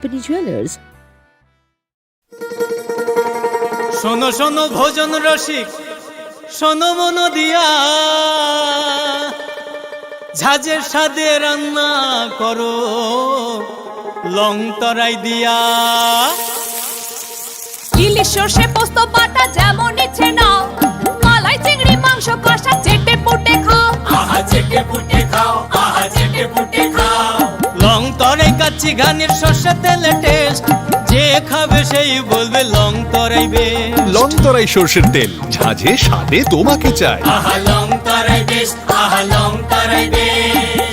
Chini Jewelers. শোনো শোনো ভোজন রসিক, শোনো মন দিয়া, ঝাঁঝের স্বাদে রান্না করো লং তরাই দিয়া। ইলিশ সর্ষে পোস্ত বাটা যেমন ইচ্ছে নাও, মালাই চিংড়ি মাংস কষা চেটে পুটে খাও, আহা চেটে পুটে খাও, আহা চেটে পুটে খাও। লং তরাই কাচ্চি ঘানির সর্ষে তেলে টেস্ট, যে খাবে সেই বলবে লং তরাই বেশ। লং তরাই সর্ষের তেল, ঝাঁঝে স্বাদে তোমাকে চাই। আহা লং তরাই বেশ, আহা লং তরাই বেশ।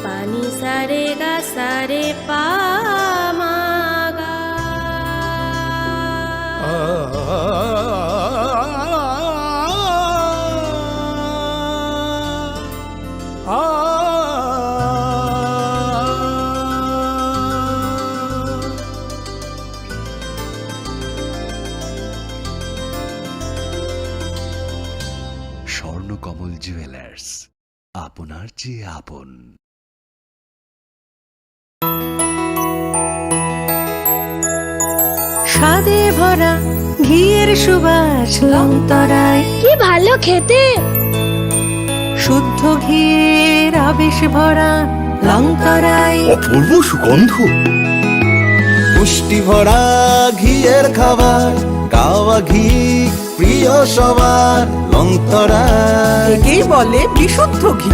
पानी सारे गा सारे पा मा गा। স্বর্ণকমল জুয়েলার্স, আপনার চেয়ে আপন। স্বাদে ভরা ঘিয়ের সুবাস লং তরাই, কি ভালো খেতে। শুদ্ধ ঘিয়ের আবেশ ভরা লং তরাই, অপূর্ব সুগন্ধ, পুষ্টি ভরা ঘিয়ের খাবার, গাওয়া ঘি প্রিয় সবার লং তরাই। একেই বলে বিশুদ্ধ ঘি।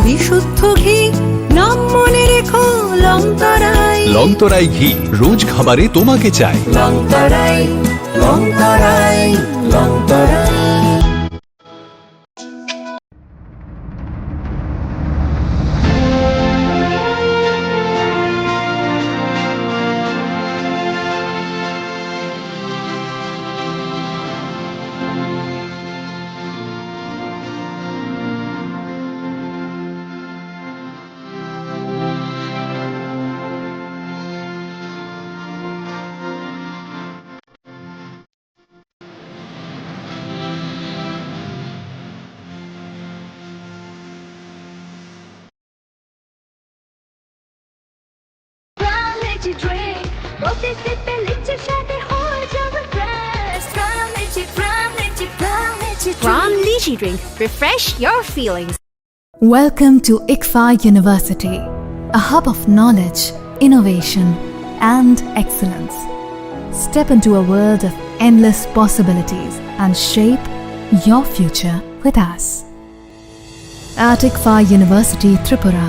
বিশুদ্ধ ঘি নাম মনে রেখো লং তরাই। লং তরাই ঘি রোজ খাবারে তোমাকে চাই। Long Terai, long Terai, long Terai. Crown Lychee Drink. Refresh your feelings. Welcome to ICFA University, a hub of knowledge, innovation, and excellence. Step into a world of endless possibilities and shape your future with us. At ICFA University, Tripura,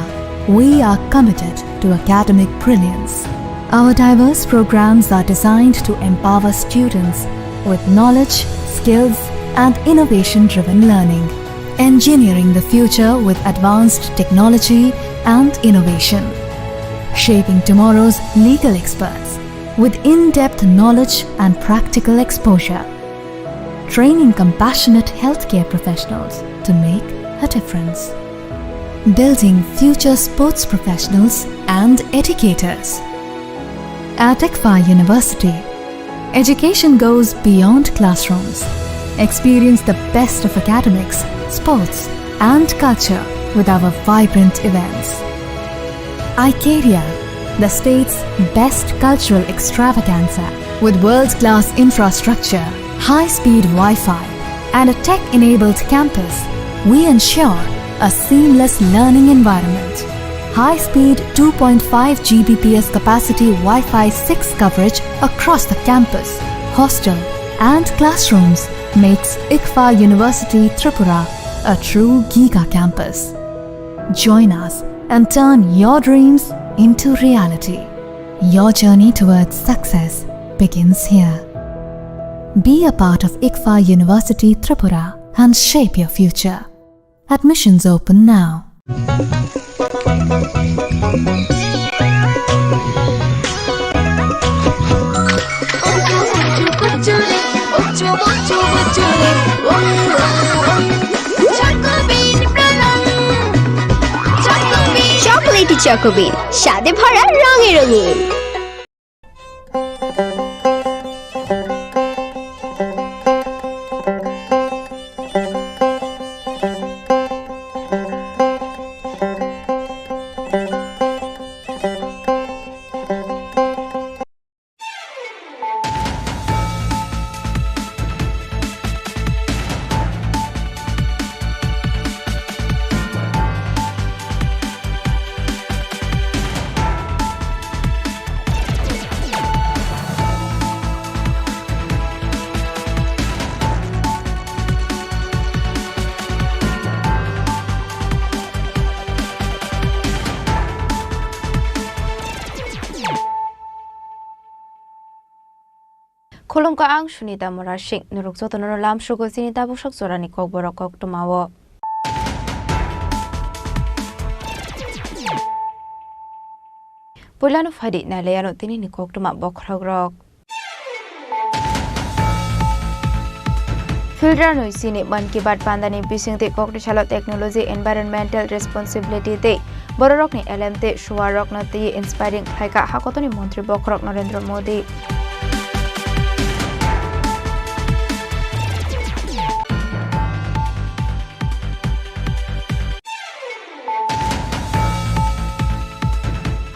we are committed to academic brilliance. Our diverse programs are designed to empower students with knowledge, skills, and innovation-driven learning, engineering the future with advanced technology and innovation, shaping tomorrow's legal experts with in-depth knowledge and practical exposure, training compassionate healthcare professionals to make a difference, building future sports professionals and educators. At ICFA University, education goes beyond classrooms. Experience the best of academics, sports, and culture with our vibrant events. Icaria, the state's best cultural extravaganza, with world-class infrastructure, high-speed Wi-Fi, and a tech-enabled campus, we ensure a seamless learning environment. High-speed 2.5 Gbps capacity Wi-Fi 6 coverage across the campus, hostel, and classrooms makes ICFA University Tripura a true Giga campus. Join us and turn your dreams into reality. Your journey towards success begins here. Be a part of ICFA University Tripura and shape your future. Admissions open now. Chocolatey চকোবিন স্বাদে ভরা রঙে রঙিন। Khulungka ang Sunita Morashik nurukso tono lam shugo sinita bushok zorani Kokborok kok tumawo. Pulano fadi na layano tini ni kok tuma bokragrok. Filter no isini man ki bat pandani bising te kok chala technology environmental responsibility te bororok ni LMT shuwarok na te inspiring khaika hakotoni mantri bokrok Narendra Modi.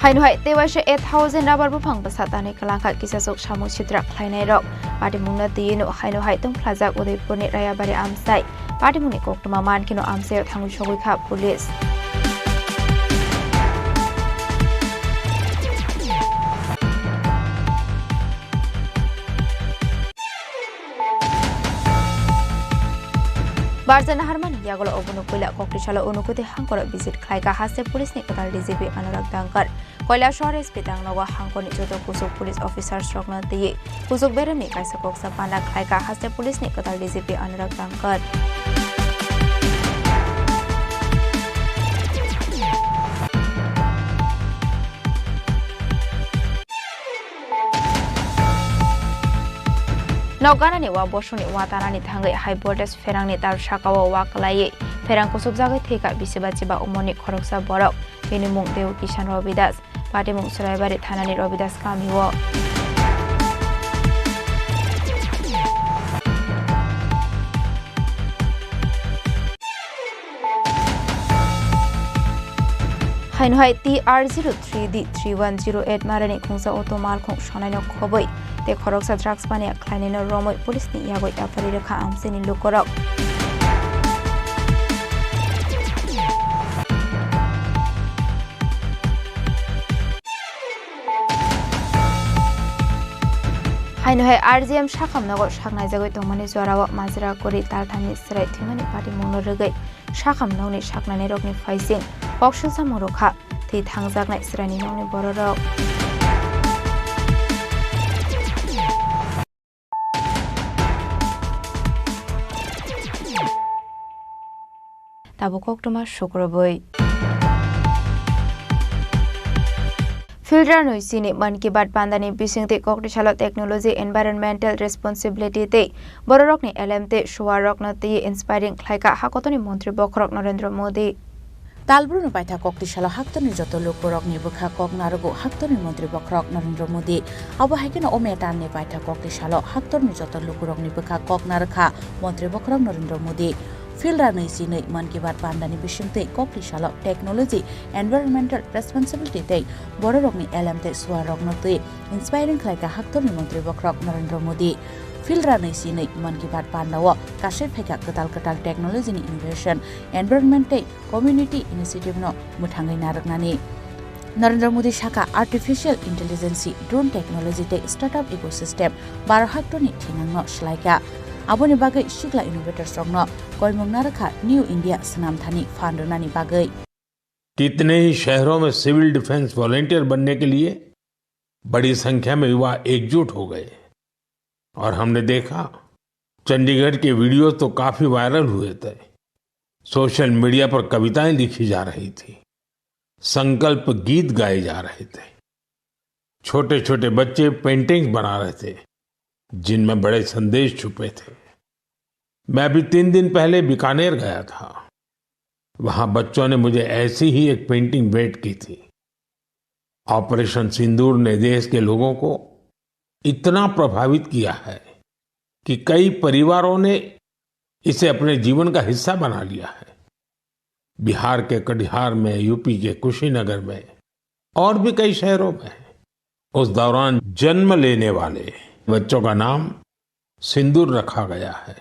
Hainhai tewashe 8,000 rabar bufang basatani kalangkat kisasok shamu chitrak khlainai rok pati mungna tino hainhai tung plazak Udaipur ni rayabari amsai pati mungni koktuma man kino amsai thangu chogui kha police Barzana Harmani Yagolo Obuno Pula Kokrishala Unukuti Hankor visit Klaika Hase Police Nikotal DCP Anurag Dankar Koila Shores Pitang Nawa Hankoni Joto Kusuk Police Officer Strokna Ti Kusuk Berami Kaisakok Sapana Klaika Hase Police Nikotal DCP Anurag Dankar Nogana ni wa boshoni watana ni thangai high voltage ferang ni tar shakawa waklai ferang kusuk jagai theka bisiba chiba umoni khoroksa borok bini mung deu Kishan Robidas pati mung Suraibari thanani Robidas kamiwo Hainhai TR03D3108 marani khungsa otomal khung shonaino khoboi te khoroksa drugs bania khlainino romoi police ni yagoi afari rekha amseni lukorok Hainhai RGM shakamnago shaknai jagoi tongmani jorawa majra kori tarthani srai thimani pati mungno regai shakamnawni shaknani rokni faising Okshul Samorokha Ti Thangjaknai Srani Nongni Bororok Tabukok Tuma Shukraboi Filter no isini man ki bat pandani bising te kokrishala technology environmental responsibility te bororok ni LMT shuwarok na te inspiring khlaika hakotoni mantri bokrok Narendra Modi Talbrunu paitha koktishala haktoni joto lokborok ni bukha kok narugo haktoni mantri bokrok Narendra Modi abo haikena ometan ne paitha koktishala haktoni joto lokborok ni bukha kok narkha mantri bokrok Narendra Modi Filra nei sinei man ki bat pandani bishimte koktishala technology environmental responsibility te bororok ni LMT swarok note inspiring khlaika haktoni mantri bokrok Narendra Modi Filra nei sinei man ki bat pandawa kashe pheka katal technology ni innovation environment te community initiative no muthangai naraknani Narendra Modi Shaka artificial intelligence drone technology te startup ecosystem 12 haktoni thinangno shlaika aboni bagai sigla innovators rokno koimongna rakha new India सनामथानी फानरनानी बागै कितने ही शहरों में civil defence volunteer बनने के लिए बड़ी संख्या में युवा एकजुट हो गए और हमने देखा चंडीगढ़ के वीडियो तो काफी वायरल हुए थे। सोशल मीडिया पर कविताएं लिखी जा रही थी, संकल्प गीत गाए जा रहे थे, छोटे छोटे बच्चे पेंटिंग्स बना रहे थे जिनमें बड़े संदेश छुपे थे। मैं अभी 3 दिन पहले बीकानेर गया था। वहां बच्चों ने मुझे ऐसी ही एक पेंटिंग भेंट की थी। ऑपरेशन सिंदूर ने देश के लोगों को इतना प्रभावित किया है कि कई परिवारों ने इसे अपने जीवन का हिस्सा बना लिया है। बिहार के कटिहार में, यूपी के कुशीनगर में और भी कई शहरों में उस दौरान जन्म लेने वाले बच्चों का नाम सिंदूर रखा गया है।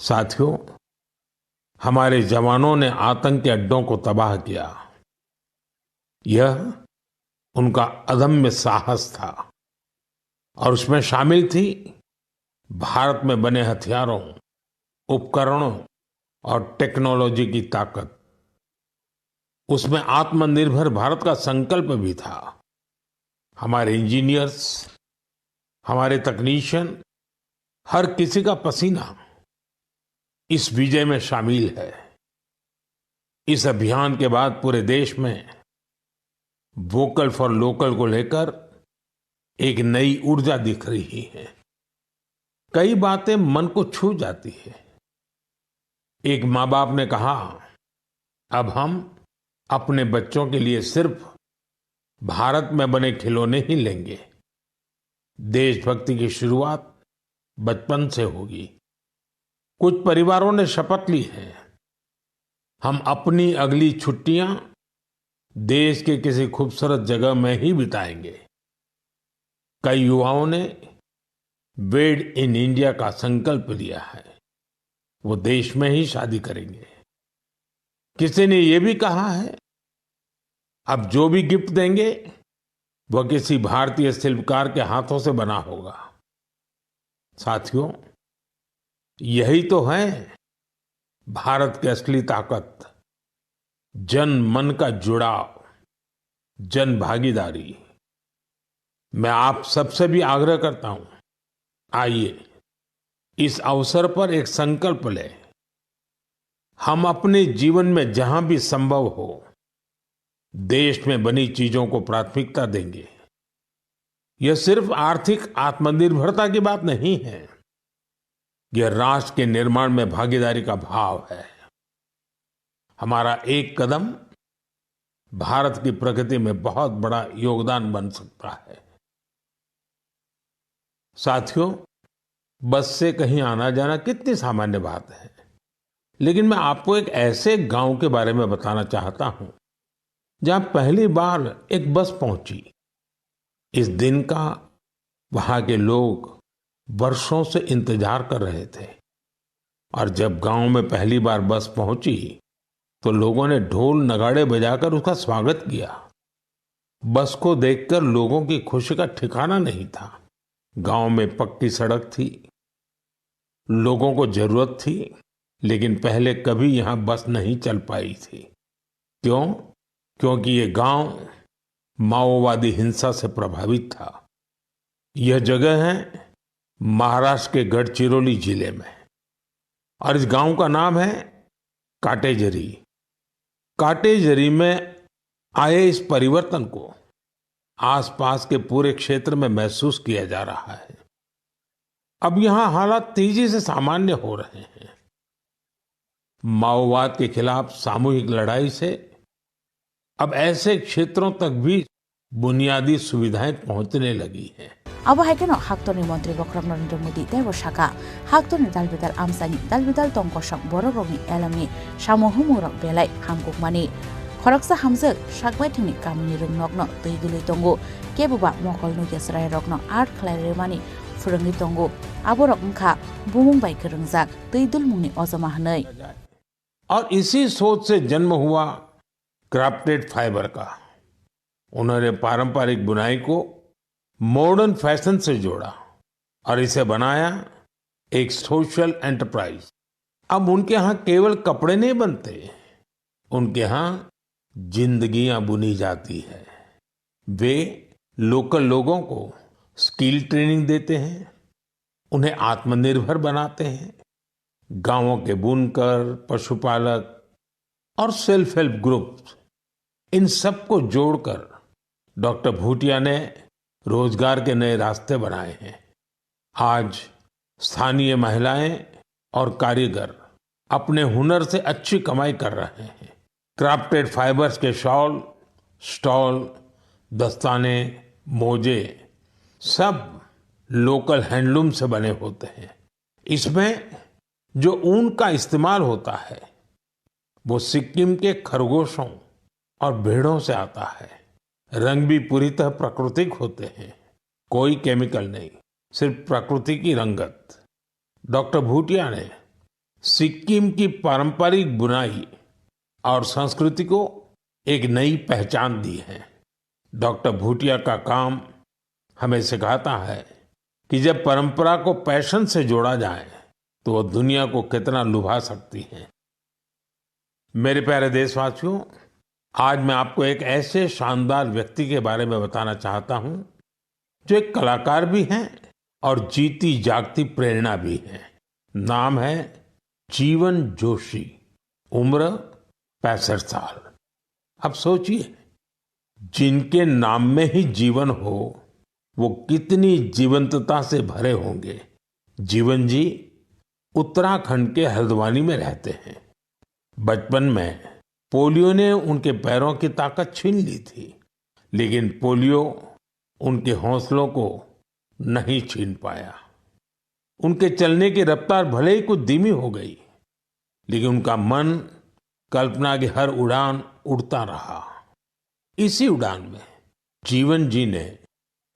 साथियों, हमारे जवानों ने आतंक के अड्डों को तबाह किया। यह उनका अदम्य साहस था और उसमें शामिल थी भारत में बने हथियारों, उपकरणों और टेक्नोलॉजी की ताकत। उसमें आत्मनिर्भर भारत का संकल्प भी था। हमारे इंजीनियर्स, हमारे तकनीशियन, हर किसी का पसीना इस विजय में शामिल है। इस अभियान के बाद पूरे देश में वोकल फॉर लोकल को लेकर एक नई ऊर्जा दिख रही है। कई बातें मन को छू जाती है। एक माँ बाप ने कहा, अब हम अपने बच्चों के लिए सिर्फ भारत में बने खिलौने ही लेंगे। देशभक्ति की शुरुआत बचपन से होगी। कुछ परिवारों ने शपथ ली है, हम अपनी अगली छुट्टियां देश के किसी खूबसूरत जगह में ही बिताएंगे। कई युवाओं ने वेड इन इंडिया का संकल्प लिया है, वो देश में ही शादी करेंगे। किसी ने ये भी कहा है, अब जो भी गिफ्ट देंगे वह किसी भारतीय शिल्पकार के हाथों से बना होगा। साथियों, यही तो है भारत की असली ताकत, जन मन का जुड़ाव, जन भागीदारी। मैं आप सबसे भी आग्रह करता हूं, आइए इस अवसर पर एक संकल्प लें। हम अपने जीवन में जहां भी संभव हो देश में बनी चीजों को प्राथमिकता देंगे। यह सिर्फ आर्थिक आत्मनिर्भरता की बात नहीं है, यह राष्ट्र के निर्माण में भागीदारी का भाव है। हमारा एक कदम भारत की प्रगति में बहुत बड़ा योगदान बन सकता है। साथियों, बस से कहीं आना जाना कितनी सामान्य बात है, लेकिन मैं आपको एक ऐसे गांव के बारे में बताना चाहता हूं जहां पहली बार एक बस पहुंची। इस दिन का वहां के लोग वर्षों से इंतजार कर रहे थे और जब गांव में पहली बार बस पहुंची तो लोगों ने ढोल नगाड़े बजाकर उसका स्वागत किया। बस को देखकर लोगों की खुशी का ठिकाना नहीं था। गांव में पक्की सड़क थी, लोगों को जरूरत थी, लेकिन पहले कभी यहां बस नहीं चल पाई थी। क्यों? क्योंकि ये गांव माओवादी हिंसा से प्रभावित था। यह जगह है महाराष्ट्र के गढ़चिरौली जिले में और इस गांव का नाम है काटेजरी। काटेजरी में आए इस परिवर्तन को आसपास के पूरे क्षेत्र में महसूस किया जा रहा है। अब यहां हालात तेजी से सामान्य हो रहे हैं। माओवाद के खिलाफ सामूहिक लड़ाई से अब ऐसे क्षेत्रों तक भी बुनियादी सुविधाएं पहुंचने लगी हैं। अब हाइकेनो हाक्तोरनि मन्त्री बख्रक नरेन्द्र मोदी देव शाखा हाक्तोरनि दालबिदाल आमसानि दालबिदाल तंकसक बररगनि एलमनि सामहुमुरक बेलाय हामगुकमानि खरकसा हामजक सागबायथनि कामनि रोंनकनो दैगुलै तंगो केबुबा मकल नुगेसराय रकनो आर्ट खलायरेमानि फुरंगि तंगो आबरक उनखा बुमुंबाय गोरोंजाक दैदुल मुंनि अजमा हनै। और इसी सोच से जन्म हुआ क्राफ्टेड फाइबर का। उन्होंने पारंपरिक बुनाई को मॉडर्न फैशन से जोड़ा और इसे बनाया एक सोशल एंटरप्राइज। अब उनके यहाँ केवल कपड़े नहीं बनते, उनके यहाँ जिंदगियां बुनी जाती है। वे लोकल लोगों को स्किल ट्रेनिंग देते हैं, उन्हें आत्मनिर्भर बनाते हैं। गांवों के बुनकर, पशुपालक और सेल्फ हेल्प ग्रुप्स, इन सबको जोड़कर डॉक्टर भूटिया ने रोजगार के नए रास्ते बनाए हैं। आज स्थानीय महिलाएं और कारीगर अपने हुनर से अच्छी कमाई कर रहे हैं। क्राफ्टेड फाइबर्स के शॉल, स्टॉल, दस्ताने, मोजे सब लोकल हैंडलूम से बने होते हैं। इसमें जो ऊन का इस्तेमाल होता है वो सिक्किम के खरगोशों और भेड़ों से आता है। रंग भी पूरी तरह प्राकृतिक होते हैं, कोई केमिकल नहीं, सिर्फ प्रकृति की रंगत। डॉक्टर भूटिया ने सिक्किम की पारंपरिक बुनाई और संस्कृति को एक नई पहचान दी है। डॉक्टर भूटिया का काम हमें सिखाता है कि जब परंपरा को पैशन से जोड़ा जाए तो वो दुनिया को कितना लुभा सकती है। मेरे प्यारे देशवासियों, आज मैं आपको एक ऐसे शानदार व्यक्ति के बारे में बताना चाहता हूं जो एक कलाकार भी हैं और जीती जागती प्रेरणा भी है। नाम है जीवन जोशी, उम्र 65 साल। अब सोचिए, जिनके नाम में ही जीवन हो वो कितनी जीवंतता से भरे होंगे। जीवन जी उत्तराखंड के हल्द्वानी में रहते हैं। बचपन में पोलियो ने उनके पैरों की ताकत छीन ली थी, लेकिन पोलियो उनके हौसलों को नहीं छीन पाया। उनके चलने की रफ्तार भले ही कुछ धीमी हो गई, लेकिन उनका मन कल्पना की हर उड़ान उड़ता रहा। इसी उड़ान में जीवन जी ने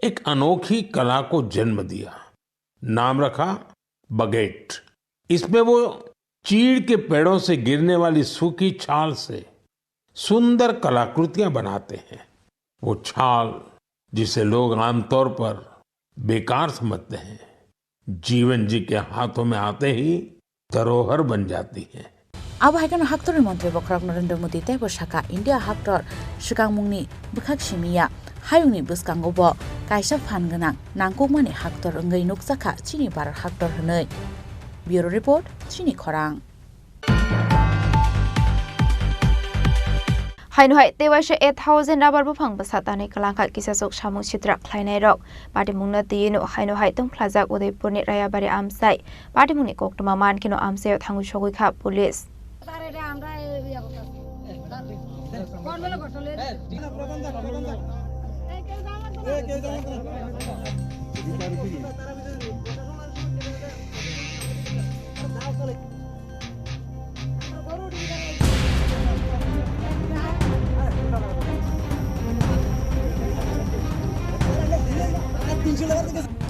एक अनोखी कला को जन्म दिया। नाम रखा बगेट। इसमें वो चीड़ के पेड़ों से गिरने वाली सूखी छाल से सुंदर कलाकृतियां बनाते हैं। वो छाल जिसे लोग आमतौर पर बेकार समझते हैं, जीवन जी के हाथों में आते ही धरोहर बन जाती है। अब हाइकन हाक्टर मंत्री बखरक नरेंद्र मोदी तेबो शाखा इंडिया हाक्टर सुकांगमुंगनी बुखाक सिमिया हायुंगनी बुसकांगोबो काइसा फानगोनां नांगौमानि हाक्टर ओंगै नुकजाखा चिनि भारत हाक्टर हनै। ब्यूरो रिपोर्ट चिनि खरां। हाइनुहाय तेवाशे 8000 राबार बुफां बसातानै कलांखा किसासक सामुक चित्रा ख्लायनाय रक पाटिमुंगना तियेनु हाइनुहाय तंफ्लाजाक उदयपुरनि रायाबारि आमसाय पाटिमुंगनि कोक्टमा मानकिनो आमसायाव थांगु सगैखा पुलिस।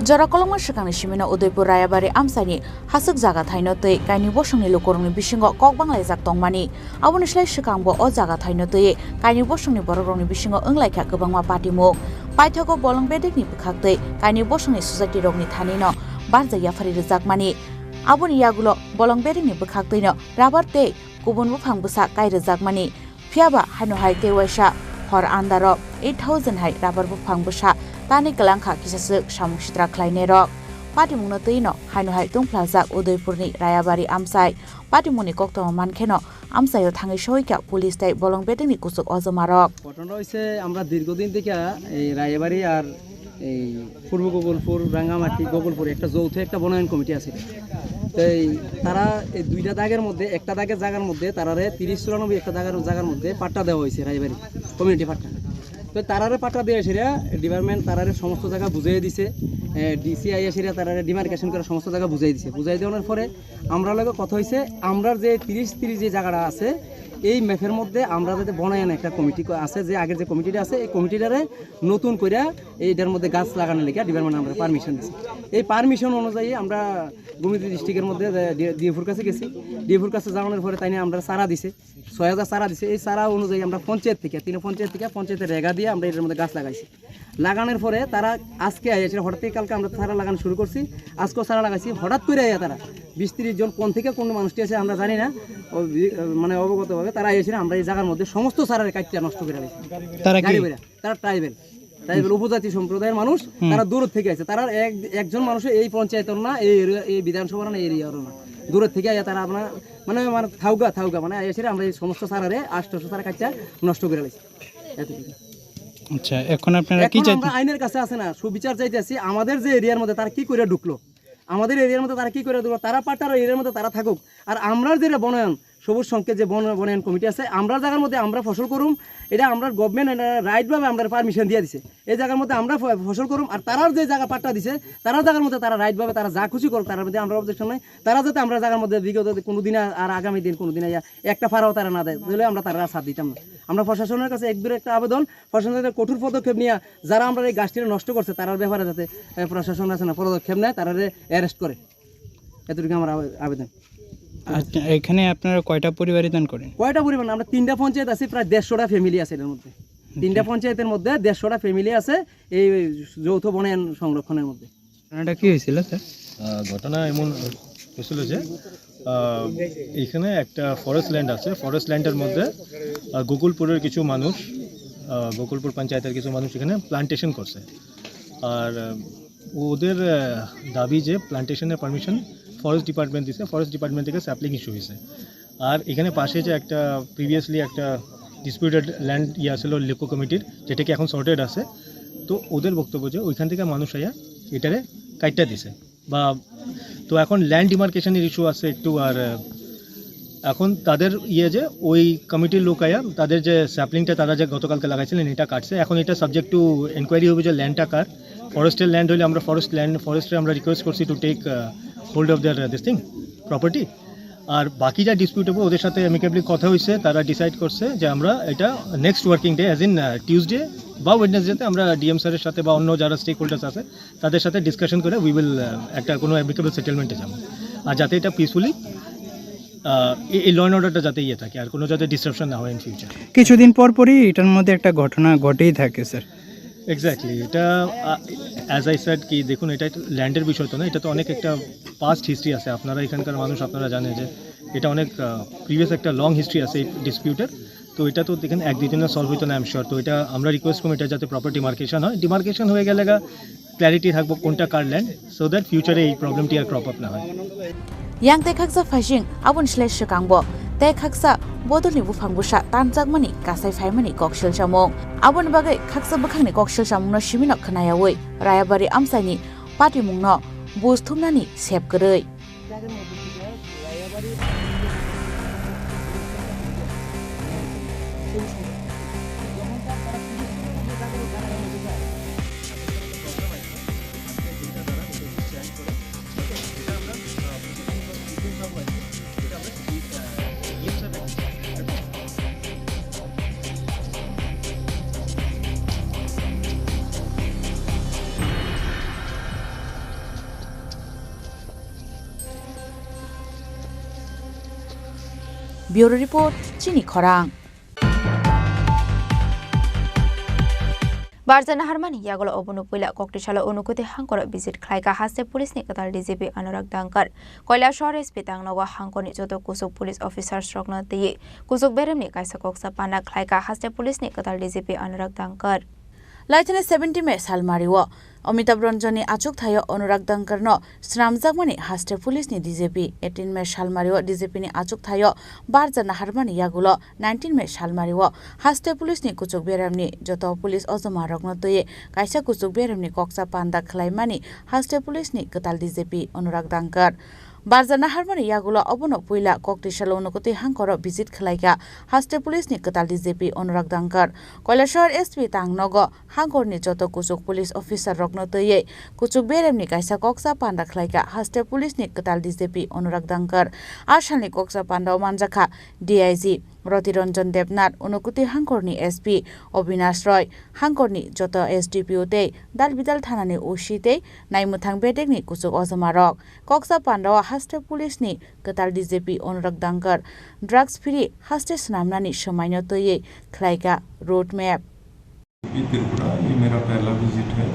जरा कलमा शिकांनि सिमिना उदयपुर रायाबारि आमसानि हासक जागा थाइनो तै काइनि बसंनि लोकरंनि बिसिंगो ककबांलाय जाक तंमानि आबुनिस्लाय शिकांबो अ जागा थाइनो तै काइनि बसंनि बररंनि बिसिंगो ओंलायखा गोबांमा पाटिमुक पाइथागो बलंबेदेखनि बुखाक तै काइनि बसंनि सुजाति रंनि थानिनो बारजाया फारि रोजाकमानि आबुनि यागुलो बलंबेदेखनि बुखाक तैनो राबार तै गुबुन बुफां बुसा काइ रोजाकमानि फियाबा हानुहाय तेवाइसा हर आन्दारो 8000 हाय राबार बुफां बुसा तानि गलांखा किसासक सामुक चित्रा ख्लायनाय रक पाटिमुंगनो तैनो हाइनुहाय तंफ्लाजाक उदयपुरनि रायाबारि आमसाय पाटिमुंगनि कोक्टमा मानखेनो आमसायाव थाङै सहायका पुलिस ताइ बलंबेदेखनि कुसुक अजमारक। ঘটনা হইছে আমরা দীর্ঘদিন থেকে এই রায়াবাড়ি আর এই পূর্ব গোকুলপুর রাঙ্গামাটি গোকুলপুর একটা যৌথ একটা বনায়ন কমিটি আছে। তাই তারা এই দুইটা দাগের মধ্যে একটা দাগের জায়গার মধ্যে তারারে 30-94 একটা জায়গার মধ্যে পাট্টা দেওয়া হয়েছে রায়াবাড়ি কমিউনিটি পাট্টা। তো তারারে পাট্টা দিয়ে সেরা ডিপার্টমেন্ট তারারে সমস্ত জায়গা বুঝিয়ে দিছে, ডিসিআই সেরা তারারে ডিমার্কেশন করে সমস্ত জায়গা বুঝিয়ে দিছে। বুঝাই দেওয়ার পরে আমরা লগে কথা হইছে আমরা যে 30 যে জায়গাটা আছে এই ম্যাপের মধ্যে আমরা যাতে বনায়ন একটা কমিটি আছে, যে আগের যে কমিটিটা আছে এই কমিটিটারে নতুন করে এইটার মধ্যে গাছ লাগানোর লেগে ডিপার্টমেন্ট আমরা পারমিশন দিছি। এই পারমিশন অনুযায়ী আমরা গোমতী ডিস্ট্রিক্টের মধ্যে ডিএফওর কাছে গেছি। ডিএফওর কাছে যাওয়ানোর পরে তাই আমরা চারা দিছে, 6000 চারা দিছে। এই চারা অনুযায়ী আমরা পঞ্চায়েত থেকে পঞ্চায়েতের রেগা দিয়ে আমরা এটার মধ্যে গাছ লাগাইছি। লাগানোর পরে তারা আজকে আইয়াছিল হঠাৎ থেকে কালকে আমরা সারা লাগানো শুরু করছি আজকেও সারা লাগাইছি হঠাৎ করে আইয়া তারা 20-30 জন কোন থেকে কোন মানুষটি আছে আমরা জানি না মানে অবগতভাবে তারা আইয়াছিল আমরা এই জায়গার মধ্যে সমস্ত সারার কাটটা নষ্ট করে দিয়েছি তারা ট্রাইবেল উপজাতি সম্প্রদায়ের মানুষ তারা দূর থেকে আছে তারা একজন মানুষ এই পঞ্চায়েতের না এই বিধানসভার না এই এরিয়ার না দূরের থেকে আইয়া তারা আপনার মানে থাউগা মানে আইয়াছিল আমরা এই সমস্ত সারারে 800 সারা কাটটা নষ্ট করে দিয়েছি এতটুকু। আচ্ছা এখন আপনারা কি চাইছেন? আমরা আইনের কাছে আছে না সুবিচার চাইতেছি আমাদের যে এরিয়ার মধ্যে তারা কি করে ঢুকলো আমাদের এরিয়ার মধ্যে তারা কি করে ঢুকলো তারা পাটার এরিয়ার মধ্যে তারা থাকুক আর আমরা যে বনায়ন সবুজ সংকেত যে বনায়ন কমিটি আছে আমরা জায়গার মধ্যে আমরা ফসল করুম এটা আমরা গভর্নমেন্ট রাইটভাবে আমরা পারমিশন দিয়ে দিছে এই জায়গার মধ্যে আমরা ফসল করুম আর তারার যে জায়গা পাট্টা দিছে তারা জায়গার মধ্যে তারা রাইটভাবে তারা যা খুশি করুক তার মধ্যে আমরা অবজেকশন নাই তারা যাতে আমরা জায়গার মধ্যে বিগত কোনো দিন আর আগামী দিন কোনো দিন একটা ফাড়াও তারা না দেয় তাহলে আমরা তারা সাথ দিতাম না আমরা প্রশাসনের কাছে একটা আবেদন প্রশাসনের কঠোর পদক্ষেপ নিয়ে যারা আমরা এই গাছটি নষ্ট করছে তার ব্যাপারে যাতে প্রশাসন আছে না পদক্ষেপ নেয় তারা অ্যারেস্ট করে এতটুকু আমার আবেদন। আচ্ছা এখানে আপনারা কয়টা পরিবারই দান করেন? কয়টা পরিবার আমরা 3টা পঞ্চায়েত আছে প্রায় 150টা ফ্যামিলি আছে এর মধ্যে 3টা পঞ্চায়েতের মধ্যে 150টা ফ্যামিলি আছে এই যৌথ বনায়ন সংরক্ষণের মধ্যে। ঘটনাটা কি হয়েছিল স্যার? ঘটনা এমন হয়েছিল যে এইখানে একটা ফরেস্ট ল্যান্ড আছে ফরেস্ট ল্যান্ডের মধ্যে গোকুলপুরের কিছু মানুষ গোকুলপুর পঞ্চায়েতের কিছু মানুষ এখানে প্লান্টেশন করছে আর ওদের দাবি যে প্লান্টেশনের পারমিশন ফরেস্ট ডিপার্টমেন্ট দিছে ফরেস্ট ডিপার্টমেন্ট থেকে স্যাপলিং ইস্যু হয়েছে আর এখানে পাশে যে একটা প্রিভিয়াসলি একটা ডিসপিউটেড ল্যান্ড ছিল লিকো কমিটির যেটাকে এখন সর্টেড আছে তো ওদের বক্তব্য যে ওইখান থেকে মানুষ আইয়া এটারে কাইটটা দিছে বা তো এখন ল্যান্ড ডিমার্কেশনের ইস্যু আছে একটু আর এখন তাদের যে ওই কমিটির লোক আয়া তাদের যে স্যাপলিংটা তারা যে গতকালকে লাগাইছিলেন এটা কাটছে এখন এটা সাবজেক্ট টু এনকোয়ারি হবে যে ল্যান্ডটা কার ফরেস্টের ল্যান্ড হলে আমরা ফরেস্টে আমরা রিকোয়েস্ট করছি to take hold of there this thing property আর বাকি যা ডিসপিউট হবে ওদের সাথে অ্যামিকেবলি কথা হয়েছে তারা ডিসাইড করছে যে আমরা এটা next working day as in Tuesday বা ওয়েডনেসডেতে আমরা ডিএম স্যারের সাথে বা অন্য যারা স্টেক হোল্ডার্স আছে তাদের সাথে ডিসকাশন করে উই উইল একটা কোনো অ্যামিকেবল সেটেলমেন্টে যাবো আর যাতে এটা পিসফুলি এই ল অ্যান্ড অর্ডারটা যাতে থাকে আর কোনো যাতে ডিসরাপশন না হয় ইন ফিউচার। কিছুদিন পরই এটার মধ্যে একটা ঘটনা ঘটেই থাকে স্যার। এক্স্যাক্টলি এটা অ্যাজ আই সেড কি দেখুন এটা ল্যান্ডের বিষয় তো না এটা তো অনেক একটা পাস্ট হিস্ট্রি আছে আপনারা এখানকার মানুষ আপনারা জানেন যে এটা অনেক প্রিভিয়াস একটা লং হিস্ট্রি আছে এই ডিসপিউটের তো এটা তো দেখেন 1-2 দিনে সলভ হইতো না আই এম শিওর তো এটা আমরা রিকোয়েস্ট করবো এটা যাতে প্রপার ডিমার্কেশন হয় ডিমার্কেশন হয়ে গেলে ক্ল্যারিটি থাকবো কোনটা কার ল্যান্ড সো দ্যাট ফিউচারে এই প্রবলেমটি আর ক্রপ আপ না হয়। yang te khaksa phajing abun shlai shikangbo te khaksa bodolni bufangbusa tanjakmani kasai phaimani kokshil samung abun bagai khaksa bukhangni kokshil samungno shimino khnayawoi rayabari amsaini party mungno busthumnani sepgoroi Bureau Report, Chini Khorang. Barzana Harmani Yagolo Obunupula Koktishala Unukuti Hankor visit Klaika Haste Police Nikatal DGP Anurag Dankar. Koila Shores Pitang Noga Hankoni Joto Kusuk Police Officer Strogna Ti. Kusuk Beremni Kaisa Koksa Pana Klaika Haste Police Nikatal DGP Anurag Dankar. Laitane 70 me salmariwo Amitabh Ranjani achuk thayo Anurag Dankar no Sramjakmani haste police ni DGP 18 me salmariwo DGP ni achuk thayo Barzana Harmani yagulo 19 me salmariwo haste police ni kuchuk beramni joto police ozoma rogno toye kaisa kuchuk beramni koksa panda khlaimani haste police ni katal DGP Anurag Dankar Barzana Harmani yagulo obono puila Koktishala Unukuti Hankoro visit khlaika haste police ni katal DGP Anurag Dankar Koilashar SP Tangnogo Hankor ni joto kuchuk police officer rogno toye kuchuk beremni kaisa koksa panda khlaika haste police ni katal DGP Anurag Dankar Ashalni koksa panda manjakha DIG Rotiranjan Debnath Unukuti Hankorni SP Obinash Roy Hankorni joto SDPO te Dalbidal Thanani Ushi te Naimuthang Bedekni kuchuk ojamarok koksa panda haste police ni katal DGP Anurag Dankar drugs free haste snamnani somaino toye khlaika road map UP Tripura ये मेरा पहला visit है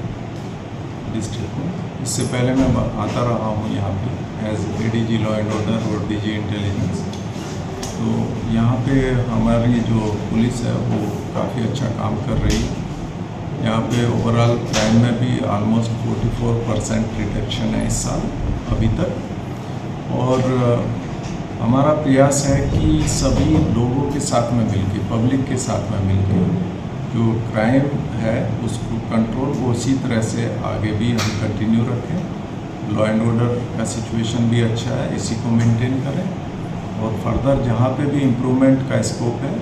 district में। इससे पहले मैं आता रहा हूँ यहाँ पे as ADG law and order और डीजी इंटेलिजेंस। तो यहाँ पे हमारी जो पुलिस है वो काफ़ी अच्छा काम कर रही है। यहाँ पे ओवरऑल क्राइम में भी ऑलमोस्ट 44% रिडक्शन है इस साल अभी तक। और हमारा प्रयास है कि सभी लोगों के साथ में मिलकर, पब्लिक के साथ में मिलकर जो क्राइम है उसको कंट्रोल को उसी तरह से आगे भी हम कंटिन्यू रखें। लॉ एंड ऑर्डर का सिचुएशन भी अच्छा है, इसी को मेंटेन करें और फर्दर जहाँ पे भी इम्प्रूवमेंट का स्कोप है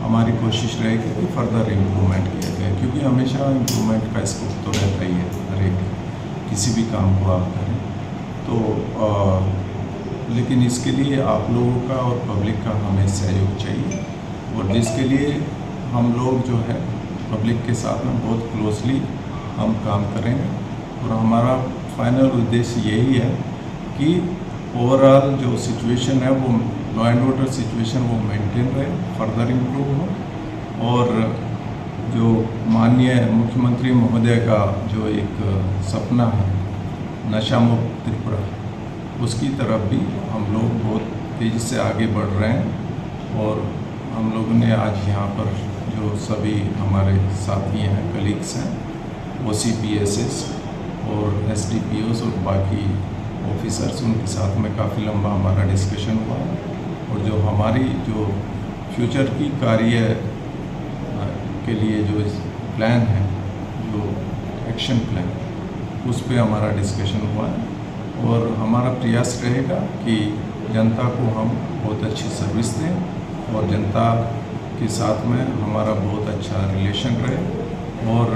हमारी कोशिश रहेगी कि फर्दर इम्प्रूवमेंट किया जाए, क्योंकि हमेशा इम्प्रूवमेंट का स्कोप तो रहता ही है हर एक किसी भी काम को आप करें तो। लेकिन इसके लिए आप लोगों का और पब्लिक का हमें सहयोग चाहिए और जिसके लिए हम लोग जो है पब्लिक के साथ में बहुत क्लोजली हम काम करेंगे। और हमारा फाइनल उद्देश्य यही है कि ओवरऑल जो सिचुएशन है वो लॉ एंड ऑर्डर सिचुएशन वो मेंटेन रहे, फर्दर इम्प्रूव हो और जो माननीय मुख्यमंत्री महोदय का जो एक सपना है नशा मुक्त त्रिपुरा, उसकी तरफ भी हम लोग बहुत तेज़ी से आगे बढ़ रहे हैं। और हम लोगों ने आज यहाँ पर जो सभी हमारे साथी हैं, कलीग्स हैं, OCPSs और SDPOs और बाकी ऑफिसर्स, उनके साथ में काफ़ी लंबा हमारा डिस्कशन हुआ और जो हमारी जो फ्यूचर की कार्य के लिए जो प्लान है, जो एक्शन प्लान, उस पे हमारा डिस्कशन हुआ है। और हमारा प्रयास रहेगा कि जनता को हम बहुत अच्छी सर्विस दें और जनता के साथ में हमारा बहुत अच्छा रिलेशन रहे और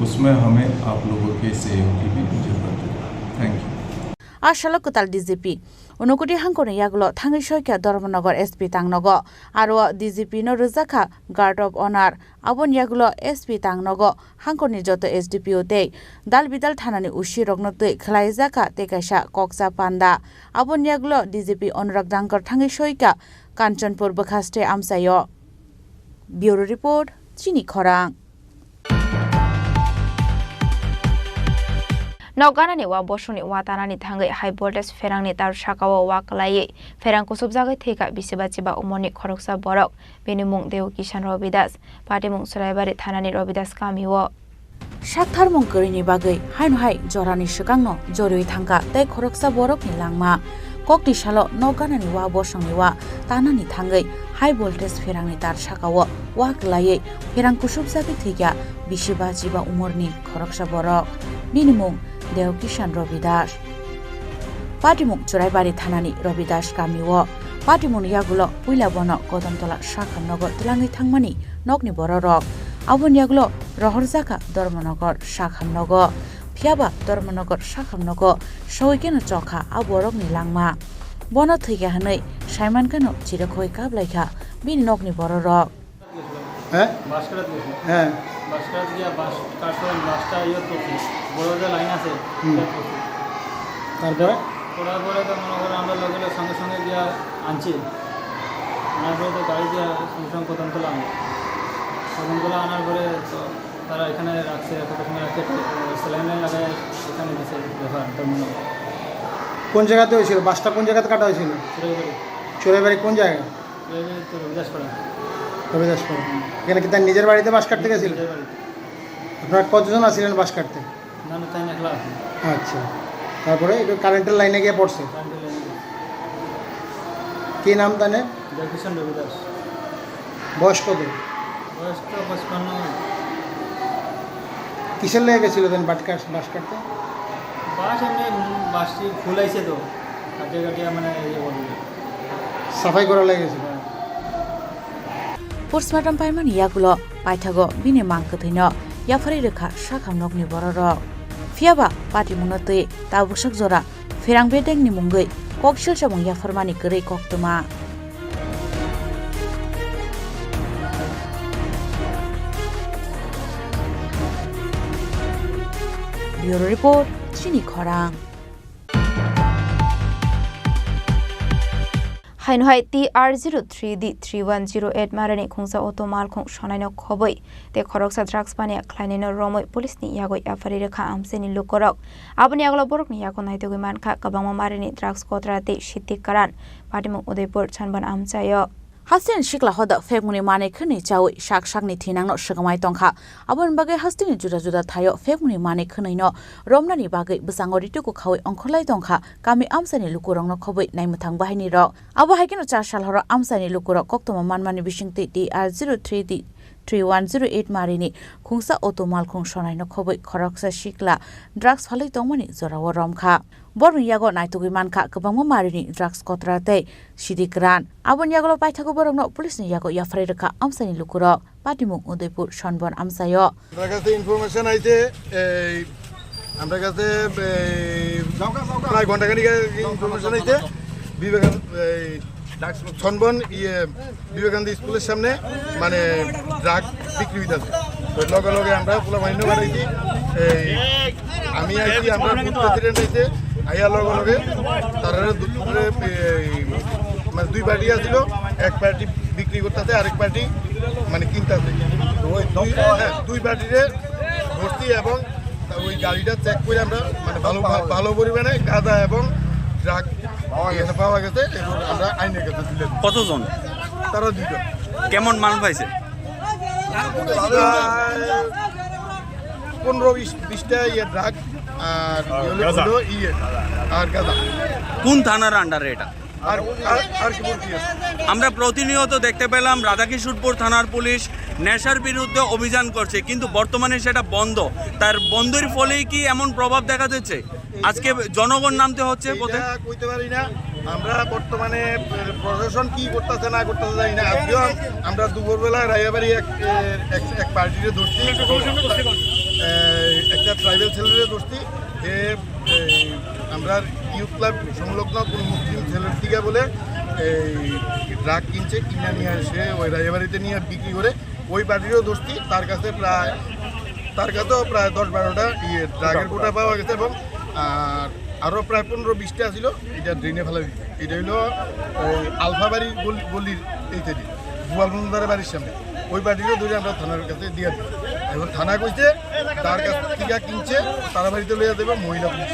उसमें हमें आप लोगों के सहयोग की भी जरूरत है। Thank you. आशालो कुताल DGP उनुकुटी हांकोने यागुलो थांगै सयका धर्मनगर SP तांगनगो आरो DGP नो रजाखा गार्ड ऑफ ऑनर आबन यागुलो SP तांगनगो हांकोने जतो SDPO ते दाल बिदाल थानानि उशी रगनो ते खलाइजाका तेकाइसा कक्सा पान्दा आबन यागुलो DGP अनुराग दांकर थांगै सयका कांचनपुर बखास्टे आमसायो। ब्यूरो रिपोर्ट चिनी खरां। नौगानानि वा बसुनि वा तानानि थांगै हाई भल्टेज फेरांनि तार साकाओ वा कलायै फेरांखौ सुबजागै थैका बिसेबाचिबा उमरनि खरकसा बरक बेनि मुं देव किसान रबिदास पार्टी मुं सरायबारि थानानि रबिदास कामिओ साकथार मुं करिनि बागै हाइन हाय जरानि सिगांनो जरयै थांगा तै खरकसा बरकनि लांमा कक्ति सालो नौगानानि वा बसुनि वा तानानि थांगै हाई भल्टेज फेरांनि तार साकाओ वा कलायै फेरांखौ सुबजागै थैका बिसेबाचिबा उमरनि खरकसा बरक बिनि मुं देव किसान रबिदास पार्टी मुं चुराइबारि थानानि रबिदास कामिओ पार्टी मुं यागुलो पुइला बन कदमतला साखामनगर तलाङै थांमानि नगनि बररक आबन यागुलो रहरजाका धर्मनगर साखामनगर फियाबा धर्मनगर साखामनगर सौइकेनो चखा आ बरकनि लांमा बन थैगा हनै साइमानकानो चिरखय काबलाइखा बिनि नगनि बररक হ্যাঁ হ্যাঁ বাসকাট গিয়া বাস কাটন বাসটা ইয়ে করছি বড় যে লাইন আছে তারপরে পড়ার পরে তো মনে করে আমরা লোকের সঙ্গে সঙ্গে গিয়া আনছি আনার পরে তো গাড়ি দিয়ে সঙ্গে সঙ্গে কদমতলা আনার পরে তো তারা এখানে রাখছে কত সময় রাখতে স্যালাইন লাগায় এখানে দিয়েছে ব্যাপার তো মনে কোন জায়গাতে হয়েছিল বাসটা কোন জায়গাতে কাটা হয়েছিল চোরাইবাড়ি কোন জায়গায় তো রবিদাসপাড়া এখানে কি তার নিজের বাড়িতে বাস কাটতে গেছিল? আপনারা কতজন আসছিলেন বাস কাটতে? আচ্ছা, তারপরে একটু কারেন্টের লাইনে গিয়ে পড়ছে। কি নাম তানে? বয়স কত? বয়স তো 55। কিসের লেগে গেছিল দেন বাস কাটতে? বাস এমনি বাসটি ফুলাইছে তো কাটিয়ে কাটিয়ে মানে সাফাই করা লেগেছিল। पोस्टमार्टम पाइमान यागुलो पाइथागो बिनि मांकथैनो याफारि रेखा साखामनगनि बररक फियाबा पार्टी मुंनतै ताबुसक जरा फेरां बेदेंनि मुंगै ककसिल सबं याफारमानि गरै कक्तमा ब्यूरो रिपोर्ट चिनी खरां। হাইনহাই TR03D3108 মারানি খুংসা অটো মালখুং সনাইনো খবই তে খরকসা ড্রাগস পানিয়া খ্লাইনাইনো রমই পুলিশনি ইয়াগই আফারি রেখা আমসেনি লুকরক আবনি আগলো বরকনি ইয়াগো নাইতগই মানখা কবাংমা মারানি ড্রাগস কতরাতে সিদ্ধি কারান পাটিমু Udaipur ছানবান আমচায় Hastin shikla hoda fekmuni mane khani chawi shak shakni thinangno shgamai tongkha abon bagai hastin juda juda thayo fekmuni mane khani no romnani bagai busangori tuku khawi ongkholai tongkha kami amsani lukurongno khoboi naimuthang bahini ro abo haikino 4 sal horo amsani lukuro koktoma manmani bisingti TR03D 3108 marini khungsa otomal khung sonai no khoboi khoroksa shikla drugs phalai tongmani zorawo romkha boru yago naitugui mankha kabangma marini drugs kotrate sidikran abon yagolo paithago borongno police ni yago yafrai rekha amsani lukuro patimung udaipur sonbon amsayo আমরা কাছে information আইছে আমরা কাছে প্রায় ঘন্টাখানিক information আইছে বিবেকানন্দ সনবন বিবেকানন্দ স্কুলের সামনে মানে ড্রাগ বিক্রি হইতেছে লগে লগে আমরা পুরো মাইন্য বাড়াইছি আমি আইছি আমরা প্রেসিডেন্ট আইছে আইয়া লগে লগে তারা মানে দুই পার্টি আসছিল এক পার্টি বিক্রি করতেছে আরেক পার্টি মানে কিনতেছে দুই পার্টিরে ভর্তি এবং ওই গাড়িটা চেক করে আমরা মানে ভালো পরিমাণে গাঁজা এবং ড্রাগ পাওয়া গেছে এবং আমরা আইনের কাছে তুলে দিই। কতজন? তারা দুজন। কেমন মাল পাইছে? 15-20টা ড্রাগ আর আর গাঁজা। কোন থানার আন্ডারে এটা? আমরা প্রতিনিয়ত দেখতে পেলাম রাধাকিশোরপুর থানার পুলিশ নেশার বিরুদ্ধে অভিযান করছে, কিন্তু বর্তমানে সেটা বন্ধ। তার বন্ধের ফলেই কি এমন প্রভাব দেখা যাচ্ছে? আজকে জনগণ নামতে হচ্ছে পথে। কইতে পারি না আমরা বর্তমানে প্রশাসন কি করতেছে না করতেছে জানি না। আজকেও আমরা দুপুরবেলা রায়াবাড়ি এক পার্টিতে ধরছি, একটা ট্রাইবেল ছেলেদের ধরছি। আমরা ইউথ ক্লাব সংলগ্ন কোন মুসলিম ছেলের দিকে বলে এই ড্রাগ কিনছে, কিনে নিয়ে আসে ওই রায়াবাড়িতে নিয়ে বিক্রি করে। ওই পার্টিরও ধরছি, তার কাছেও প্রায় 10-12টা ড্রাগের গোটা পাওয়া গেছে এবং আরও প্রায় 15-20টা ছিল এটা ড্রেনে ফেলা দিচ্ছে। এটা হলো আলফাবাড়ি গলির এইতে দিই গোয়াল বন্ধুদারের বাড়ির সামনে। ওই পার্টিরও ধরে আমরা থানার কাছে দিয়ে দিই। এখন থানা কইছে তার কাছ থেকে কিনছে তারা বাড়িতে লইয়া দেবে মহিলা police.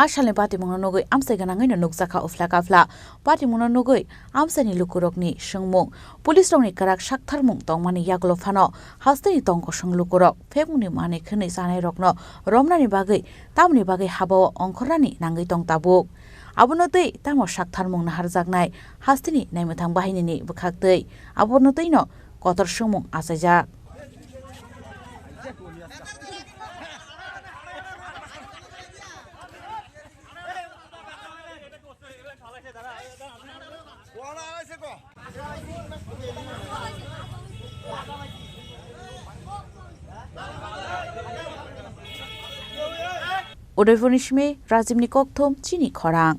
Ashalne patimungno nogoi amsai ganangai no nukjaka ufla kafla patimungno nogoi amsani lukurokni sungmung police rokni karak saktharmung tongmani yaglo phano hastani tongko sung lukurok phekmuni mane khni sanai rokno romnani bagai tamni bagai habao ongkhorani nangai tong tabuk abonotei tamo saktharmung na harjaknai hastini naimuthang bahinini bukhaktei abonotei no kotor sungmung asaijak Udaipur Nishme, Rajim Nikokthom, Chini Khorang.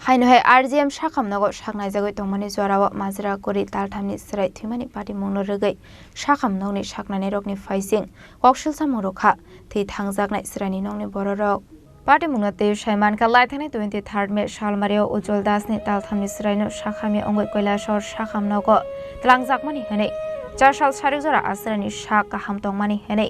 হাইনহাই RGM শাখামনগর শাকনাই জাগৈ তংমানি জরাও মাজরা করি তালথামনি সরাই থিমানি পাটি মংনো রগৈ শাখামনগনি শাকনানি রকনি ফাইসিং ককশল সামরখা থি থাংজাগনাই সরানি নংনি বড়রক পাটি মংনতে সাইমানকা লাইথানি 23 মে শালমারিও উজ্জ্বল দাসনি তালথামনি সরাইনো শাখামি অঙ্গৈ কৈলাসর শাখামনগ ত্লাংজাকমানি হनै 4 সাল সারি জরা আসরানি শাক কাহাম তংমানি হनै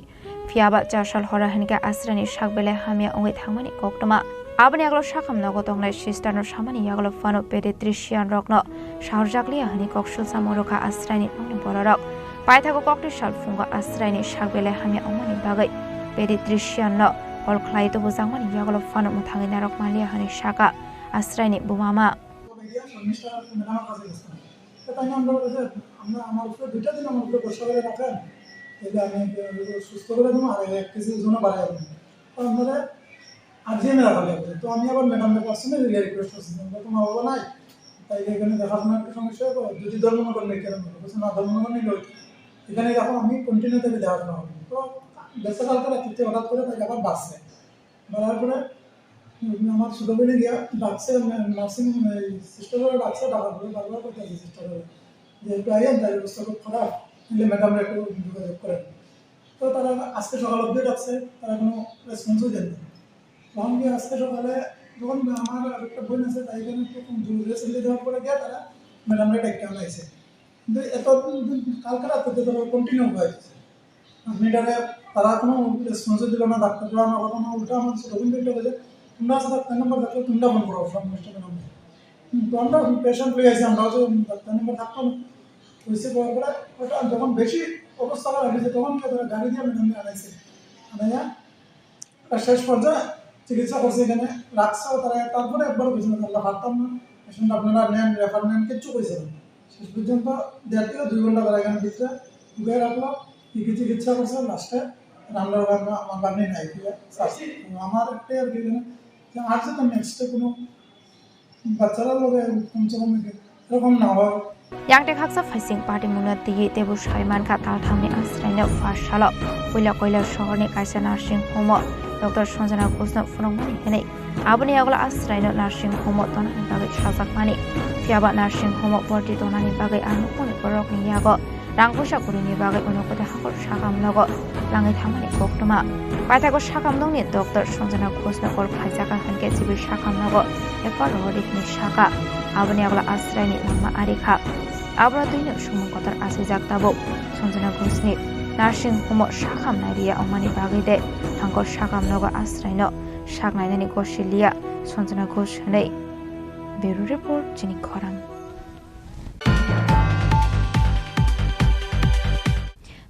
ফিয়াবা 4 সাল হরা হনকা আসরানি শাক বেলে হামিয়া অঙ্গৈ থাংমানি কক্তমা Abani aglo shakam nago tongnai sistano shamani aglo fano pedestrian rokno shahar jakliya hani kokshul samoroka asraini nongni borarok paithago kokti shal funga asraini shagbele hami omani bagai pedestrian no ol khlai to bujangmani aglo fano muthangi narok malia hani shaka asraini bumama RGM রাখা লাগবে। তো আমি আবার ম্যাডামকে personally request করছিলাম যে তোমার বাবা নাই তাই এখানে দেখাশোনা একটা সমস্যা হবে যদি ধর্মনগর নেই কেন বলছে না ধর্মনগর নিল এখানে দেখো আমি কন্টিনিউ থেকে দেখাশোনা হবে। তো বেসকালকে রাত্রিতে হঠাৎ করে তাকে আবার বাসছে বাড়ার পরে আমার ছোটো বলে গিয়া ডাকছে নার্সিং সিস্টারের ডাকছে ডাকার পরে বারবার করতে আছে সিস্টারের যে একটু আইয়েন তাই অবস্থা খুব খারাপ নিলে ম্যাডামরা একটু যোগাযোগ করেন। তো তারা আজকে সকাল অবধি ডাকছে তারা কোনো রেসপন্সও দেন না। তখন গিয়ে আজকে সকালে যখন আমার একটা বোন আছে তাই জন্য রেসেন্টলি দেওয়ার পরে গিয়ে তারা ম্যাডামরা ডাক্তার আনাইছে কিন্তু এত কালকে রাতে তো কন্টিনিউ হয়েছে আপনি এটারে তারা কোনো রেসপন্সে দিল না ডাক্তার দেওয়া না কোনো উল্টা আমার রবীন্দ্র বলে তোমরা আছে ডাক্তার নাম্বার থাকলে তোমরা ফোন করো সব মিস্টার নাম্বার তো আমরা পেশেন্ট হয়ে গেছি আমরা তো ডাক্তার নাম্বার থাকতো না হয়েছে করার পরে ওটা যখন বেশি অবস্থা খারাপ হয়েছে তখন তারা গাড়ি দিয়ে ম্যাডাম আনাইছে আনাইয়া শেষ পর্যায়ে চিকিৎসা করছে এখানে রাখছে তারা তারপরে একবার বলছিল আমরা পারতাম না পেশেন্ট আপনারা নেন রেফার নেন কিচ্ছু কইছে না শেষ পর্যন্ত 1.5 থেকে 2 ঘন্টা তারা এখানে ভিতরে ঢুকে রাখলো কি চিকিৎসা করছে লাস্টে আমরা আমার বাড়ি নাই আমার একটা আর কি আর যে তো নেক্সটে কোনো বাচ্চারা লোকে কমসে কম এরকম না হয় Yang tek haksa facing party munati tebu shaiman kha tal thamni asraina fashalo koila shahorni kaisa nursing home Dr. Sanjana Kusna phonmani hene aboni agla asraina nursing home ton bagai sajak mani fiaba nursing home porti tonani bagai anu kone korok ni yago rangposa kurini bagai onokote hakor sakam logo langai thamani koktoma paithago sakam dongni Dr. Sanjana Kusna kor phaijaka hanke jibi sakam logo epar rodikni saka aboni agla asraini lama arikha abra tuino sumungkotar asijak tabo Sanjana Kusni nursing home sakam nairia omani bagai de thangkor sakam logo asraino saknainani gosilia Sanjana Ghos hanei Bureau Report Chini Khorang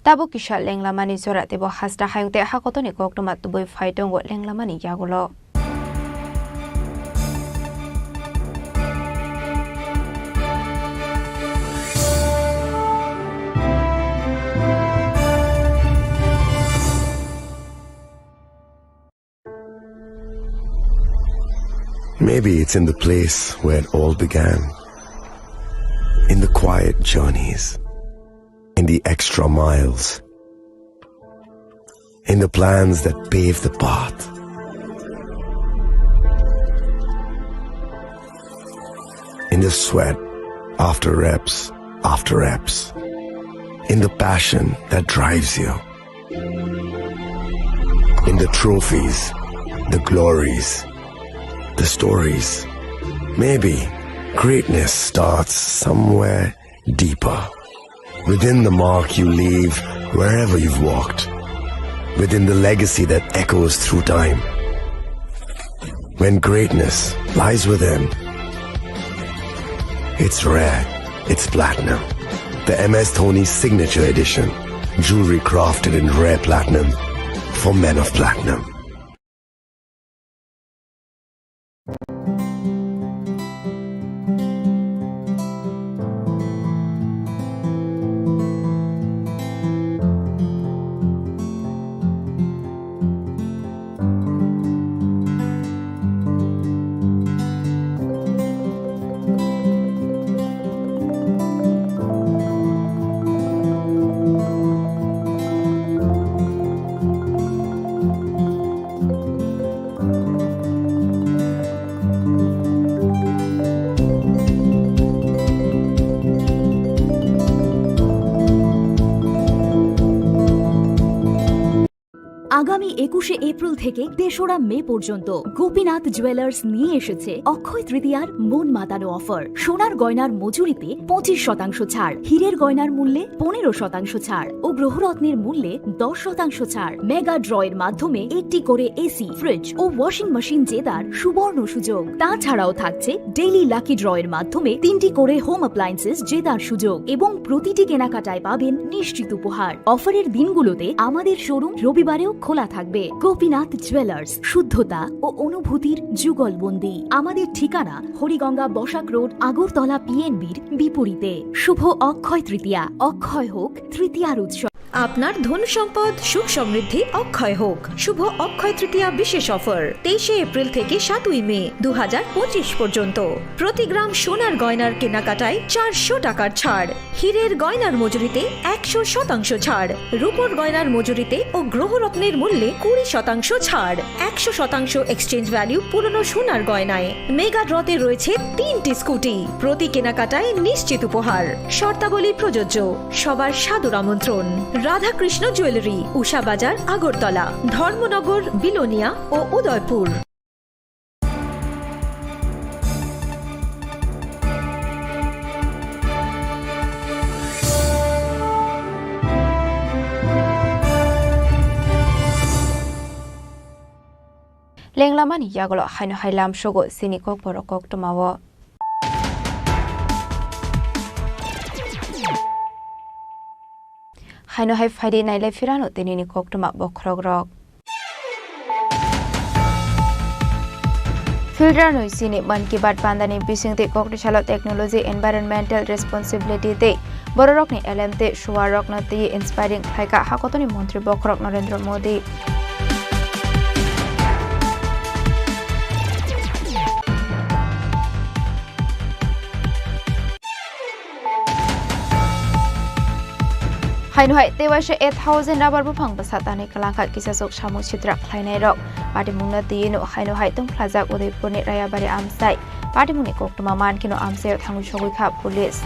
Tabo kisha lenglamani zora tebo hasda hayungte hakotoni koktoma tuboi faitongo lenglamani yagulo Maybe it's in the place where it all began, in the quiet journeys, in the extra miles, in the plans that pave the path. In the sweat after reps, in the passion that drives you, in the trophies, the glories, the stories. Maybe greatness starts somewhere deeper, within the mark you leave wherever you've walked, within the legacy that echoes through time. When greatness lies within, it's rare, it's platinum. The MS Dhoni Signature Edition, jewelry crafted in rare platinum for men of platinum. আগামী 21শে April থেকে 3রা মে পর্যন্ত Gopinath jewellers নিয়ে এসেছে অক্ষয় তৃতীয়ার মন মাতানো offer. সোনার গয়নার মজুরিতে 25% ছাড়, হীরের গয়নার মূল্যে 15% ছাড় ও গ্রহরত্নের মূল্যে 10% ছাড়। মেগা ড্রয়ের মাধ্যমে একটি করে এসি, ফ্রিজ ও ওয়াশিং মেশিন জেতার সুবর্ণ সুযোগ। তাছাড়াও থাকছে ডেইলি লাকি ড্রয়ের মাধ্যমে 3টি করে হোম অ্যাপ্লায়েন্সেস জেতার সুযোগ এবং প্রতিটি কেনাকাটায় পাবেন নিশ্চিত উপহার। অফারের দিনগুলোতে আমাদের শোরুম রবিবারেও খোলা থাকবে। গোপীনাথ জুয়েলার্স, শুদ্ধতা ও অনুভূতির যুগলবন্দি। আমাদের ঠিকানা হরিগঙ্গা বসাক রোড, আগরতলা পিএনবির বিপরীতে। শুভ অক্ষয় তৃতীয়া, অক্ষয় হোক তৃতীয়ার উৎসব। আপনার ধন সম্পদ সুখ সমৃদ্ধি অক্ষয় হোক। শুভ অক্ষয় তৃতীয়া বিশেষ অফার 23শে এপ্রিল থেকে 7ই মে 2025 পর্যন্ত। প্রতি গ্রাম সোনার গয়নার কেনাকাটায় 400 টাকার ছাড়, হীরের গয়নার মজুরিতে 100% ছাড়, রূপোর গয়নার মজুরিতে ও গ্রহরত্নের মূল্যে 20% ছাড়, 100% এক্সচেঞ্জ ভ্যালু পুরনো সোনার গয়নায়। মেগা ড্রতে রয়েছে 3টি স্কুটি, প্রতি কেনাকাটায় নিশ্চিত উপহার। শর্তাবলী প্রযোজ্য। সবার সাদর আমন্ত্রণ। রাধাকৃষ্ণ জুয়েলারি, উষা বাজার, আগরতলা, ধর্মনগর, বিলোনিয়া ও Udaipur. Lenglamani Yagolo Haino Hailam Shogo Chini Kokborok Tomawo. Haino Hai Friday Naile Firano Tenini Koktoma Bokrogrok. Filter no sini man ki bat pandani bising te Koktisalo technology environmental responsibility te bororok ni LMT shuarok na te inspiring khaika hakotoni mantri Bokrok Narendra Modi. Haino hai te washe 8000 rabar bufang basatani kalangka kisasok shamu chitra khlainai rok party mungna tino haino hai tung plazak udaipur ni rayabari amsai party mungni koktuma man kino amsai thangu shogui kha police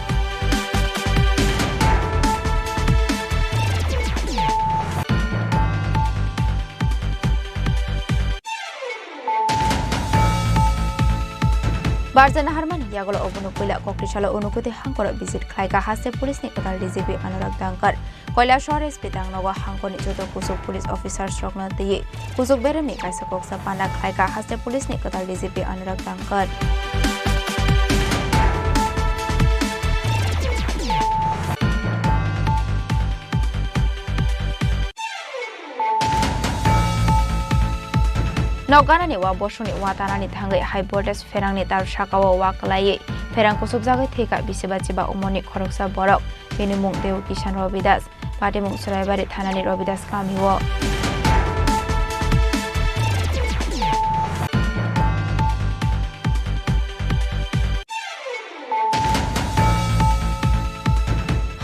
Barjana Harman Yagolo Obunukuila Koktishala Unukuti Hankora visit Klaika Hase Police Nikata DGP Anurag Dankar Koila Shores Pitang Nawa Hankoni Joto Kusuk Police Officer Strokna Tiye Kusuk Beremi Kaisa Koksa Panda Klaika Hase Police Nikata DGP Anurag Dankar Nogana ni wa bosuni watana ni thangai high voltage ferang ni tar shakawa wa kalai ferang kusub jagai theka bisiba chiba umoni khoroksa borok beni mung deu kishan robidas pati mung suraibari thana ni robidas kamiwo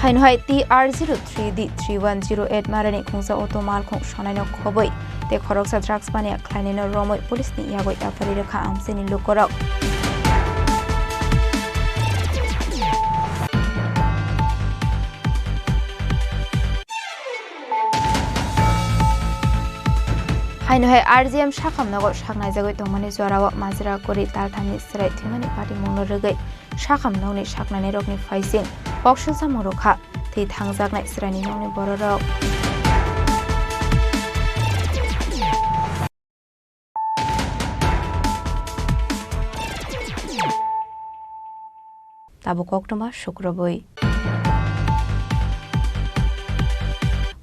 Hainhai TR03D3108 marani khungsa automal khung shonai no khoboi te khoroksa drugs pania khlainino romoi police ni yagoi afari rakha amseni lukorok Hainhai RGM shakham nago shaknai jagoi tongmani jorawa majra kori talthani srai thimani party mungno rogai shakham noni shaknani rokni faising Boxul Samurokha, the Tangzak Night Srani Noni Borok. Tabu Koktoma Shukrabui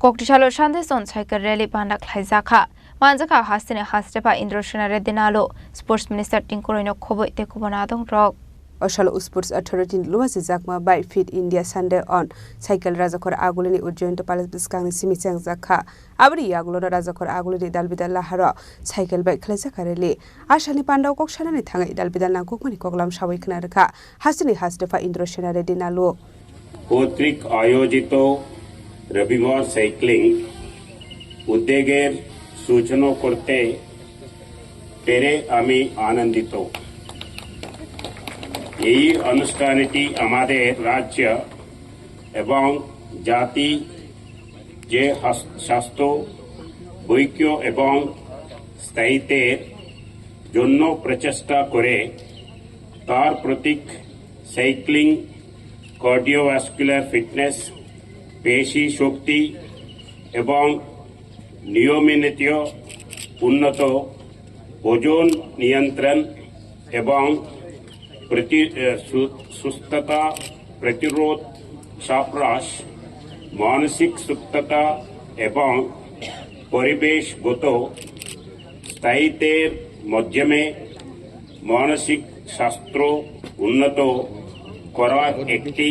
Koktishalo Shandes on Cycle Rally Pandak Haizaka, Manzaka Hastine Hastepa Indroshana Redinalo, Sports Minister Tinkorino Kobo Tekubonadong Rock. Oshalo Sports Authority Luwas Zakma by Fit India Sunday on Cycle Razakor Agulini Ujoin to Palace Biscang Simisang Zaka Abri Agulo Razakor Aguli Dalbida Lahara Cycle by Klezakareli Ashani Panda Kokshanani Tanga Dalbidana Kukuni Koklam Shawik Naraka Hasini Hastefa Indroshana Redinalo Kotrik Ayojito Rabimor Cycling Uddeger Suchano Korte Pere Ami Anandito এই অনুষ্ঠানটি আমাদের রাজ্য এবং জাতি যে স্বাস্থ্য ঐক্য এবং স্থায়িত্বের জন্য প্রচেষ্টা করে তার প্রতীক সাইক্লিং কার্ডিওভাস্কুলার ফিটনেস পেশি শক্তি এবং নিয়মিত উন্নত ওজন নিয়ন্ত্রণ এবং সুস্থতা প্রতিরোধ সাপ্রাস মানসিক সুস্থতা এবং পরিবেশগত স্থায়িত্বের মাধ্যমে মানসিক স্বাস্থ্য উন্নত করার একটি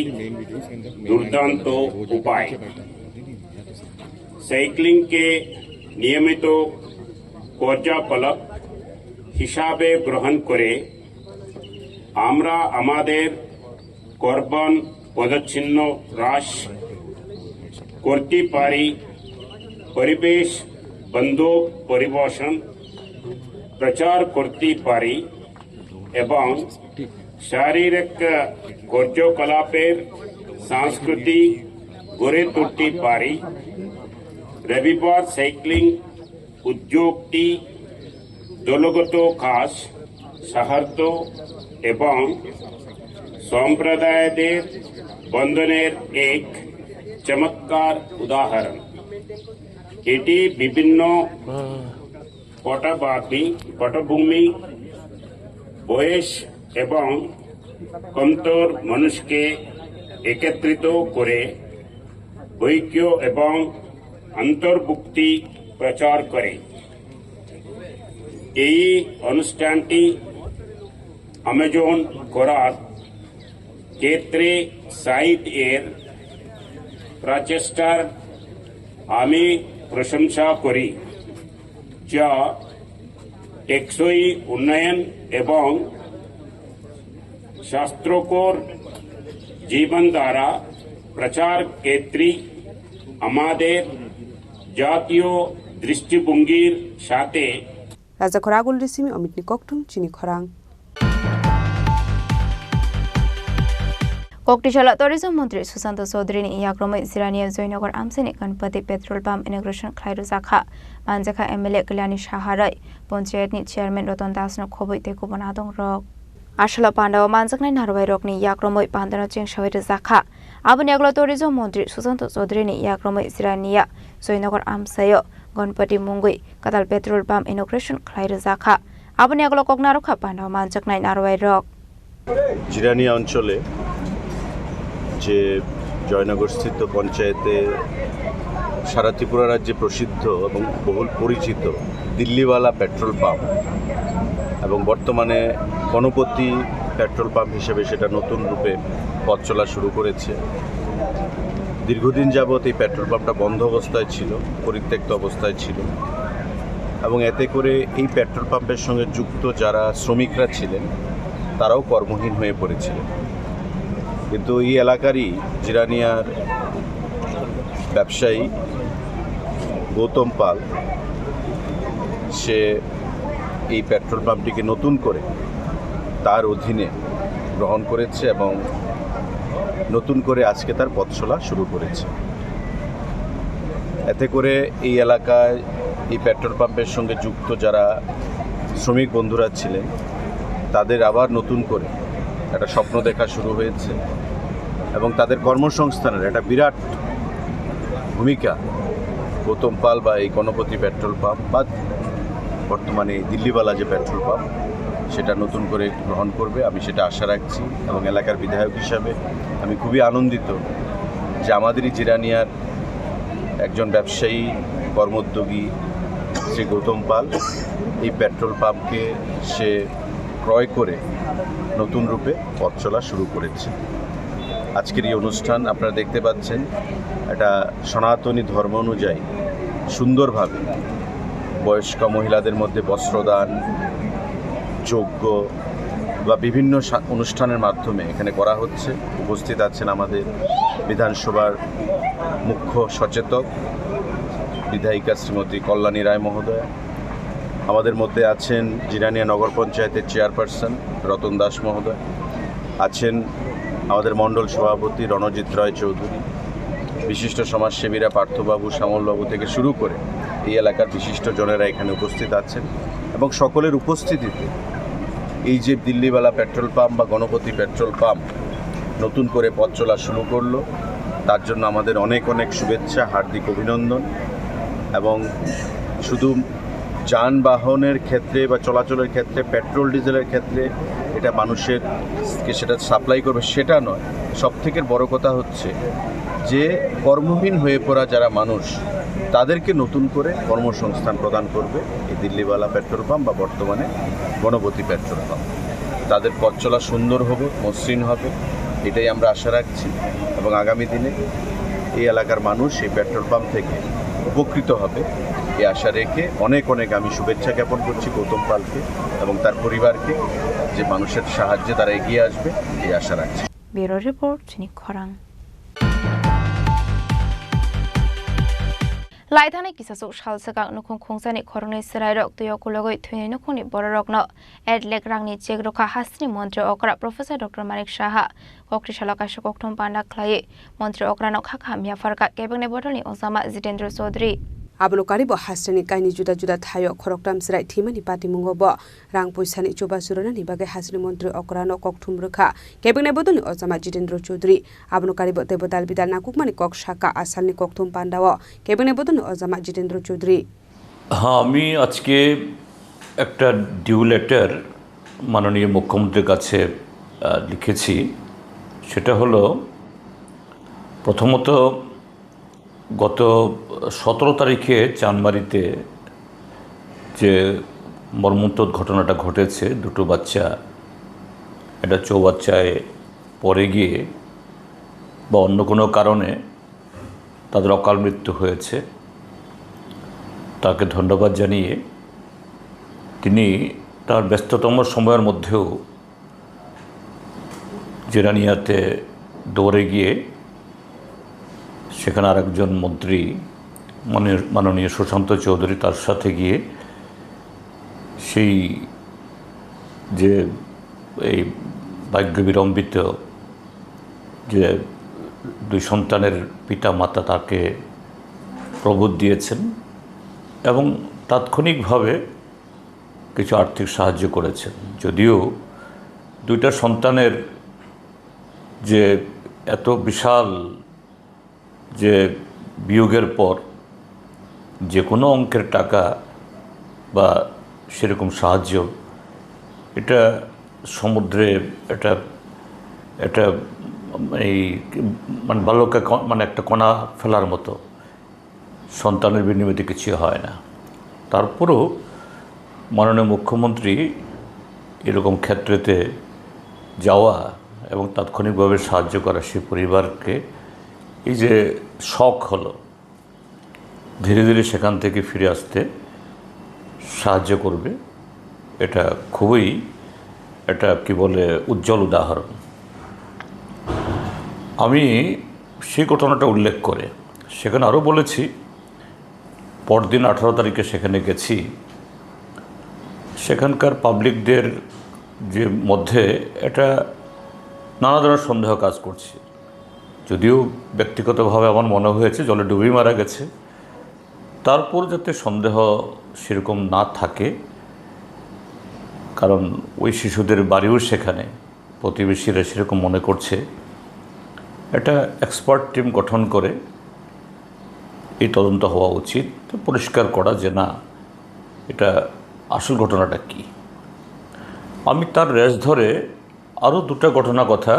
দুর্দান্ত উপায় সাইক্লিংকে নিয়মিত কার্যকলাপ হিসাবে গ্রহণ করে আমরা আমাদের কার্বন পদচ্ছিন্ন হ্রাস করতে পারি পরিবেশ বান্ধব পরিবেশন প্রচার করতে পারি এবং শারীরিক কার্যকলাপের সংস্কৃতি গড়ে তুলতে পারি রবিবার সাইক্লিং উদ্যোগটি দলগত কাজ সাহায্য এবং সম্প্রদায়দের বন্ধনের এক চমৎকার উদাহরণ এটি বিভিন্ন পটভূমি বয়স এবং কমতর মানুষকে একত্রিত করে ঐক্য এবং অন্তর্ভুক্তি প্রচার করে। এই অনুষ্ঠানটি আমাজন করার ক্ষেত্রে সাইট এর প্রচেষ্টার আমি প্রশংসা করি, যা টেকসই উন্নয়ন এবং স্বাস্থ্যকর জীবনধারা প্রচার ক্ষেত্রে আমাদের জাতীয় দৃষ্টিভঙ্গির সাথে রাজাখর আগুল রেসিমি অমিত নিককটুম চিনি খরাং। कोक्टिशाला टूरिज्म मंत्री सुशांत चौधरी ने याक्रमै जिरानिया जयनगर आमसेनि गणपति पेट्रोल पंप इनॉग्रेशन खाइरु जाखा मानजाखा एमएलए कल्याणी साहारै पंचायतनि चेयरमैन रतन दासनो खबै तेको बनादों रक आशला पाण्डाव मानजाखनाय नारवाय रकनि याक्रमै पाण्डानो चेंसावैर जाखा आबनि आगला टूरिज्म मंत्री सुशांत चौधरी ने याक्रमै जिरानिया जयनगर आमसायो गणपति मुंगै कताल पेट्रोल पंप इनॉग्रेशन खाइरु जाखा आबनि आगला ककनारखा पाण्डाव मानजाखनाय नारवाय रक जिरानिया অঞ্চলে যে জয়নগরস্থিত পঞ্চায়েতে সারা ত্রিপুরা রাজ্যে প্রসিদ্ধ এবং বহুল পরিচিত দিল্লিওয়ালা পেট্রোল পাম্প এবং বর্তমানে গণপতি পেট্রোল পাম্প হিসেবে সেটা নতুন রূপে পথ চলা শুরু করেছে। দীর্ঘদিন যাবৎ এই পেট্রোল পাম্পটা বন্ধ অবস্থায় ছিল, পরিত্যক্ত অবস্থায় ছিল এবং এতে করে এই পেট্রোল পাম্পের সঙ্গে যুক্ত যারা শ্রমিকরা ছিলেন তারাও কর্মহীন হয়ে পড়েছিলেন। কিন্তু এই এলাকারই জিরানিয়ার ব্যবসায়ী গৌতম পাল সে এই পেট্রোল পাম্পটিকে নতুন করে তার অধীনে গ্রহণ করেছে এবং নতুন করে আজকে তার পথ চলা শুরু করেছে। এতে করে এই এলাকায় এই পেট্রোল পাম্পের সঙ্গে যুক্ত যারা শ্রমিক বন্ধুরা ছিলেন তাদের আবার নতুন করে একটা স্বপ্ন দেখা শুরু হয়েছে এবং তাদের কর্মসংস্থানের একটা বিরাট ভূমিকা গৌতম পাল বা এই গণপতি পেট্রোল পাম্প বা বর্তমানে দিল্লিওয়ালা যে পেট্রোল পাম্প সেটা নতুন করে গ্রহণ করবে, আমি সেটা আশা রাখছি। এবং এলাকার বিধায়ক হিসাবে আমি খুবই আনন্দিত যে আমাদেরই জিরানিয়ার একজন ব্যবসায়ী কর্মোদ্যোগী শ্রী গৌতম পাল এই পেট্রোল পাম্পকে সে ক্রয় করে নতুন রূপে পথ চলা শুরু করেছে। আজকের এই অনুষ্ঠান আপনারা দেখতে পাচ্ছেন এটা সনাতনী ধর্ম অনুযায়ী সুন্দরভাবে বয়স্ক মহিলাদের মধ্যে বস্ত্রদান, যজ্ঞ বা বিভিন্ন অনুষ্ঠানের মাধ্যমে এখানে করা হচ্ছে। উপস্থিত আছেন আমাদের বিধানসভার মুখ্য সচেতক বিধায়িকা শ্রীমতী কল্যাণী রায় মহোদয়া, আমাদের মধ্যে আছেন জিরানিয়া নগর পঞ্চায়েতের চেয়ারপারসন রতন দাস মহোদয়, আছেন আমাদের মণ্ডল সভাপতি রণজিৎ রায় চৌধুরী, বিশিষ্ট সমাজসেবীরা পার্থবাবু শ্যামলবাবু থেকে শুরু করে এই এলাকার বিশিষ্ট জনেরা এখানে উপস্থিত আছেন এবং সকলের উপস্থিতিতে এই যে দিল্লিওয়ালা পেট্রোল পাম্প বা গণপতি পেট্রোল পাম্প নতুন করে পথ চলা শুরু করলো তার জন্য আমাদের অনেক অনেক শুভেচ্ছা, হার্দিক অভিনন্দন। এবং শুধু যানবাহনের ক্ষেত্রে বা চলাচলের ক্ষেত্রে পেট্রোল ডিজেলের ক্ষেত্রে এটা মানুষেরকে সেটা সাপ্লাই করবে সেটা নয়, সবথেকে বড় কথা হচ্ছে যে কর্মহীন হয়ে পড়া যারা মানুষ তাদেরকে নতুন করে কর্মসংস্থান প্রদান করবে এই দিল্লিওয়ালা পেট্রোল পাম্প বা বর্তমানে গণপতি পেট্রোল পাম্প। তাদের পথ চলা সুন্দর হবে, মসৃণ হবে, এটাই আমরা আশা রাখছি এবং আগামী দিনে এই এলাকার মানুষ এই পেট্রোল পাম্প থেকে উপকৃত হবে এই আশা রেখে অনেক অনেক আমি শুভেচ্ছা জ্ঞাপন করছি গৌতম পালকে এবং তার পরিবারকে যে মানুষের সাহায্যে তারা এগিয়ে আসবে এই আশা রাখছি। ব্যুরো রিপোর্ট চিনি খরাং। लाइथाने किसासु सालसका नुखुं खुंसानि खरंनि सेरायरक तुयकुलगै थुयनै नुखुंनि बररकनो एडलेक रांनि चेकरखा हासनि मन्त्री अकरा प्रोफेसर डॉक्टर मानिक साहा कक्टिशाला काशु कक्थम पान्डा खलायै मन्त्री अकरानो खाखा मियाफारका केबेंनि बदलनि अजामा Jitendra Chaudhary Ablo karibo hasrani kaini juda juda thayo khoroktam srai thimani pati mungobo rang poisani choba surana ni bagai hasri mantri okrano kokthum rekha kebene bodoni ozama jitendra chaudhuri abno karibo debodal bidal nakukmani kok shaka asalni kokthum pandawo kebene bodoni ozama jitendra chaudhuri হ্যাঁ, আমি আজকে একটা due letter মাননীয় মুখ্যমন্ত্রীর কাছে লিখেছি। সেটা হলো, প্রথমত গত 17 তারিখে চানমারিতে যে মর্মন্তুদ ঘটনাটা ঘটেছে, দুটো বাচ্চা একটা চৌবাচ্চায় পড়ে গিয়ে বা অন্য কোনো কারণে তাদের অকাল মৃত্যু হয়েছে, তাকে ধন্যবাদ জানিয়ে তিনি তার ব্যস্ততম সময়ের মধ্যেও জেরানিয়াতে দৌড়ে গিয়ে সেখানে আরেকজন মন্ত্রী মাননীয় সুশান্ত চৌধুরী তার সাথে গিয়ে সেই যে এই ভাগ্যবিড়ম্বিত যে দুই সন্তানের পিতা মাতা তাকে প্রবোধ দিয়েছেন এবং তাৎক্ষণিকভাবে কিছু আর্থিক সাহায্য করেছেন। যদিও দুইটা সন্তানের যে এত বিশাল যে বিয়োগের পর যে কোনো অঙ্কের টাকা বা সেরকম সাহায্য, এটা সমুদ্রে এটা এটা এই মানে বালুকা মানে একটা কণা ফেলার মতো, সন্তানের বিনিময়ে কিছু হয় না। তারপরেও মাননীয় মুখ্যমন্ত্রী এরকম ক্ষেত্রেতে যাওয়া এবং তাৎক্ষণিকভাবে সাহায্য করা সেই পরিবারকে, এই যে শখ হলো, ধীরে ধীরে সেখান থেকে ফিরে আসতে সাহায্য করবে, এটা খুবই এটা কি বলে উজ্জ্বল উদাহরণ। আমি সেই ঘটনাটা উল্লেখ করে সেখানে আরও বলেছি, পরদিন 18 তারিখে সেখানে গেছি, সেখানকার পাবলিকদের যে মধ্যে এটা নানা ধরনের সন্দেহ কাজ করছে। যদিও ব্যক্তিগতভাবে আমার মনে হয়েছে জলে ডুবে মারা গেছে, তারপর যাতে সন্দেহ সেরকম না থাকে, কারণ ওই শিশুদের বাড়িও সেখানে, প্রতিবেশীরা সেরকম মনে করছে। একটা এক্সপার্ট টিম গঠন করে এই তদন্ত হওয়া উচিত, পরিষ্কার করা যে না এটা আসল ঘটনাটা কি। আমি তার রেশ ধরে আরও দুটো ঘটনা কথা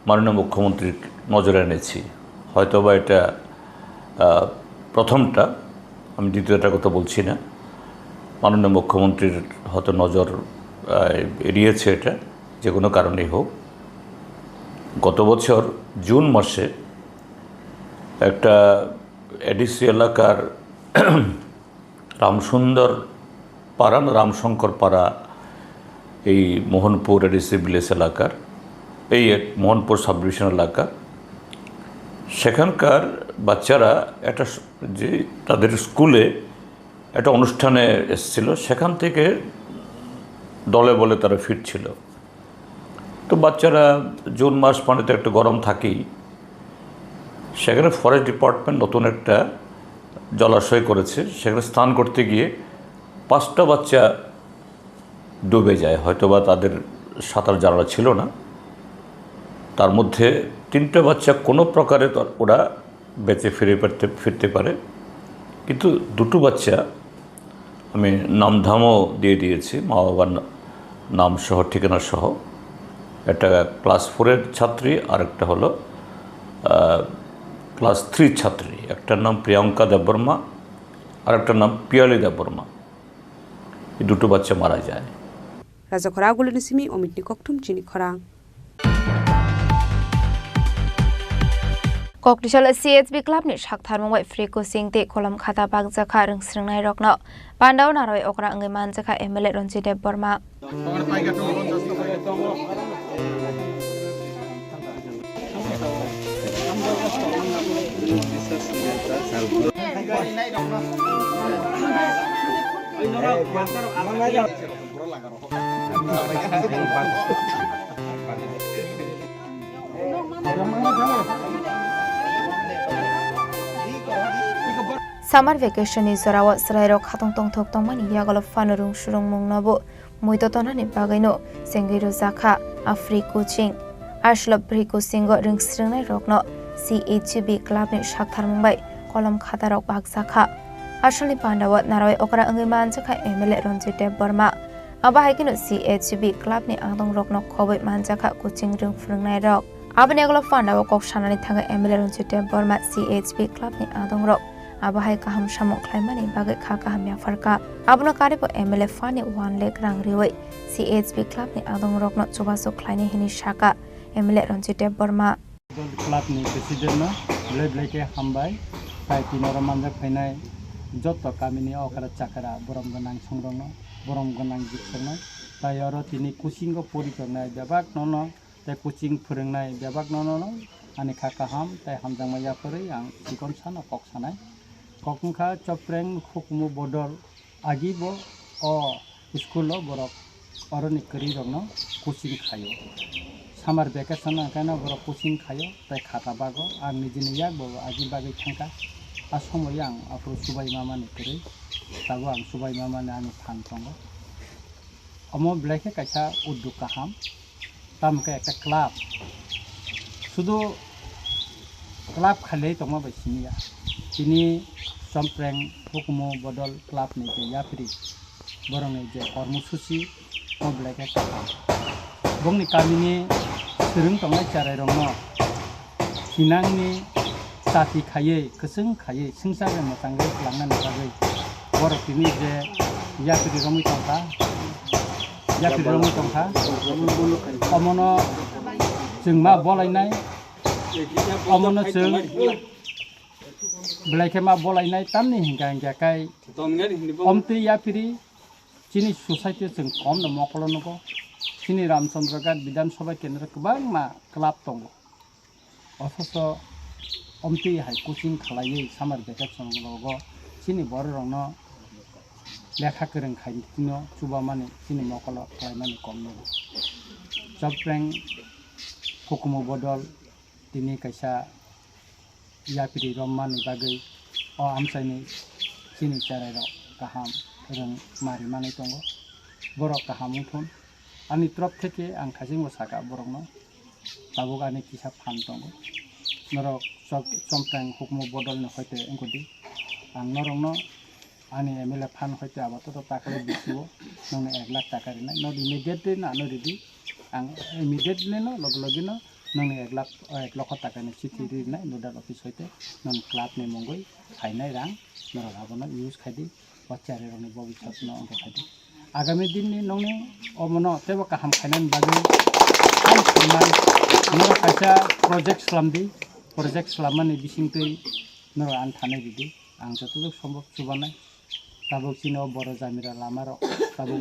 মাননীয় মুখ্যমন্ত্রীর নজরে এনেছি। হয়তোবা এটা প্রথমটা, আমি দ্বিতীয়টার কথা বলছি না। মাননীয় মুখ্যমন্ত্রীর হয়তো নজর এড়িয়েছে এটা, যে কোনো কারণেই হোক। গত বছর জুন মাসে একটা এডিসি এলাকার রামসুন্দর পাড়া না রামশঙ্কর পাড়া, এই মোহনপুর এডিসি ভিলেজ এলাকার, এই মোহনপুর সাব ডিভিশন এলাকা, সেখানকার বাচ্চারা একটা যে তাদের স্কুলে একটা অনুষ্ঠানে এসেছিল, সেখান থেকে দলে বলে তারা ফিরছিল। তো বাচ্চারা জুন মাস মানে তো একটু গরম থাকেই, সেখানে ফরেস্ট ডিপার্টমেন্ট নতুন একটা জলাশয় করেছে, সেখানে স্নান করতে গিয়ে 5টা বাচ্চা ডুবে যায়। হয়তোবা তাদের সাঁতার জানা ছিল না, তার মধ্যে 3টে বাচ্চা কোনো প্রকারে ওরা বেঁচে ফিরতে পারে, কিন্তু 2টো বাচ্চা আমি নামধামও দিয়ে দিয়েছি, মা বাবার নাম সহ ঠিকানা সহ। একটা ক্লাস 4-এর ছাত্রী আর একটা হলো ক্লাস 3 ছাত্রী। একটার নাম প্রিয়াঙ্কা দেববর্মা আর একটার নাম পিয়ালি দেববর্মা। এই 2টো বাচ্চা মারা যায়। রাজা খরা আগুলনি সিমি অমিতনি ককথুম চিনি খরাং। Kokborok CHB Club ni saktarmung free coaching te kolam khata bakjaka ringsringnai rokno pandau naroi okra angai manjaka MLA Ronji Dev Burma. Summer vacation is around Srairo Katong Tong Tok Tong Mani Yagol Fanurung Shurung Mung Nobu, Muitotona Bagino, Sengiro Zaka, a free coaching, Ashlop Brico Singo Ring String Rockno, CHB Club in Shaktar Mumbai, Kolam Katarok Bak Zaka, Ashley Pandawa Naroi Okra Angiman Jaka MLA Ronjite Burma Abahikino CHB Club ni Angdong Rock no Kobe Manjaka coaching ring Frungnai Rock Abanegolo Pandawa Kok Shanani Tanga MLA Ronjite Burma CHB Club ni Angdong Rock Abahai Kaham Shamok Klaimani Bagai Kakaham Yafarka Abno Karipo MLA Fani 1 Lake Rang Riway CHB Club ni Angdong Rock no Chubaso Klaini Hini Shaka MLA Ronjite Burma Club ni President no Blake Hambai Tai Tinora Manjak Painai Joto Kamini Okara Chakara Borom Ganang Songrono Borom Ganang Jiksono Tai Oro Tini Kusingo Purikornai Babak Nono Tai Kuching Purengnai Babak Nono Ani Kakaham Tai Hamjang Maya Puri Yang Sikon Sana Kok Sanai Kokungka Chopreng Hukumu Bodol Agibo O Iskulo Borok Oroni Keri Rono Kuching Kayo Summer vacation kana borok coaching khayo tai khata bago ar nijini yak bo agi bagi thangka asomo yang apro subai mama ni kere tabo ang subai mama ni ani phan tongo omo blake kaisa uddu kaham tamka ekta club sudu club khale tongma baisiniya tini sompreng hukumo bodol club ni je yapri borong ni je কর্মসূচি o blake kaham bongni kamini Serung tongai carai rongno hinangni sati khaye keseng khaye singsabe motangai langna nagai borok tini je yapri romi tongka omono jengma bolainai omono jeng blaike ma bolainai tamni hingga hingga kai omti yapri chini society jeng kom no mokolo nogo Chini Ramchandra Bidan Sabha Kendra Kubang Ma Club Tongo. Also, Omti Hai Coaching Kalaye Summer Vacation Logo, Chini Borrono, Lakaker and Kaitino, Chubamani, Chini Mokolo, Kaimani Komno. Jobrang Kokumo Bodol, Dini Kaisa Yapiri Romani Bagay, or Amsani, Chini Charero, Kaham, Ren Marimani Tongo, Borok Kahamutun. Ani trop থেকে ang khajing mo saka borongno tabuk ani kisa phan tongo norok somprang hukmo bodol no hoite engkodi ang norongno ani emele phan hoite abato to takale bisiwo nong 1 lakh taka ri na no immediately na no redi ang immediately no loglogi no nong 1 lakh taka ni chithi ri na nodal office hoite non club ni mongoi khainai rang norok abono use khadi bachare roni bobichat no onko khadi Agami din ni nong ni omono tebo kaham khainan bagi ai khainan nora kaisa project slamani bisingtei nora an thane didi ang jotojuk সম্ভব subanai tabo chino boro jamira lamaro tabo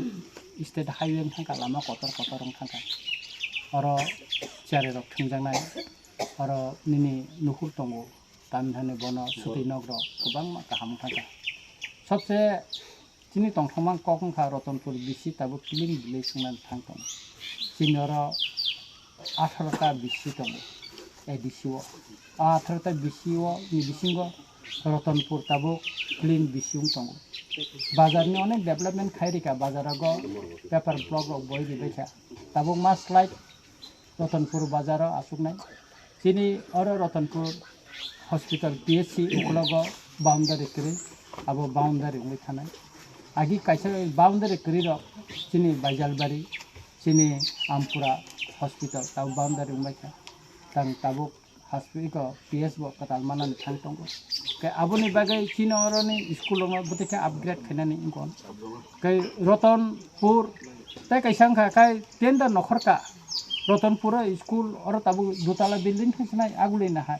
state highway thangka lama kotor rong thangka oro chare rok thungjangnai oro nini nuhur tongo tamhane bono suti nogro kubang ma kaham thangka सबसे Chini tongthangmang kokongkha Ratanpur bisi tabo clean village sungnan thangtong chinoro 18 ta bisi tongo edisiwo 18 ta bisiwo ni bisingo Ratanpur tabo clean bisiung tongo bazar ni onek development khairika bazarago paper blog rok boi dibaikha tabo mas like Ratanpur bazaro asuknai chini oro Ratanpur hospital PHC uklogo boundary kri abo boundary ungoi thanai Agi kaisa boundary keriro chini Baijalbari chini Ampura hospital tau boundary umbaika tang tabuk hospital PS bo katal manan thangtongo ke aboni bagai chino oroni school ma buteka upgrade khainani ingkon kai Ratanpur tai kaisang kha kai tenda nokhorka Ratanpur school or tabu dutala building khainai aguli na ha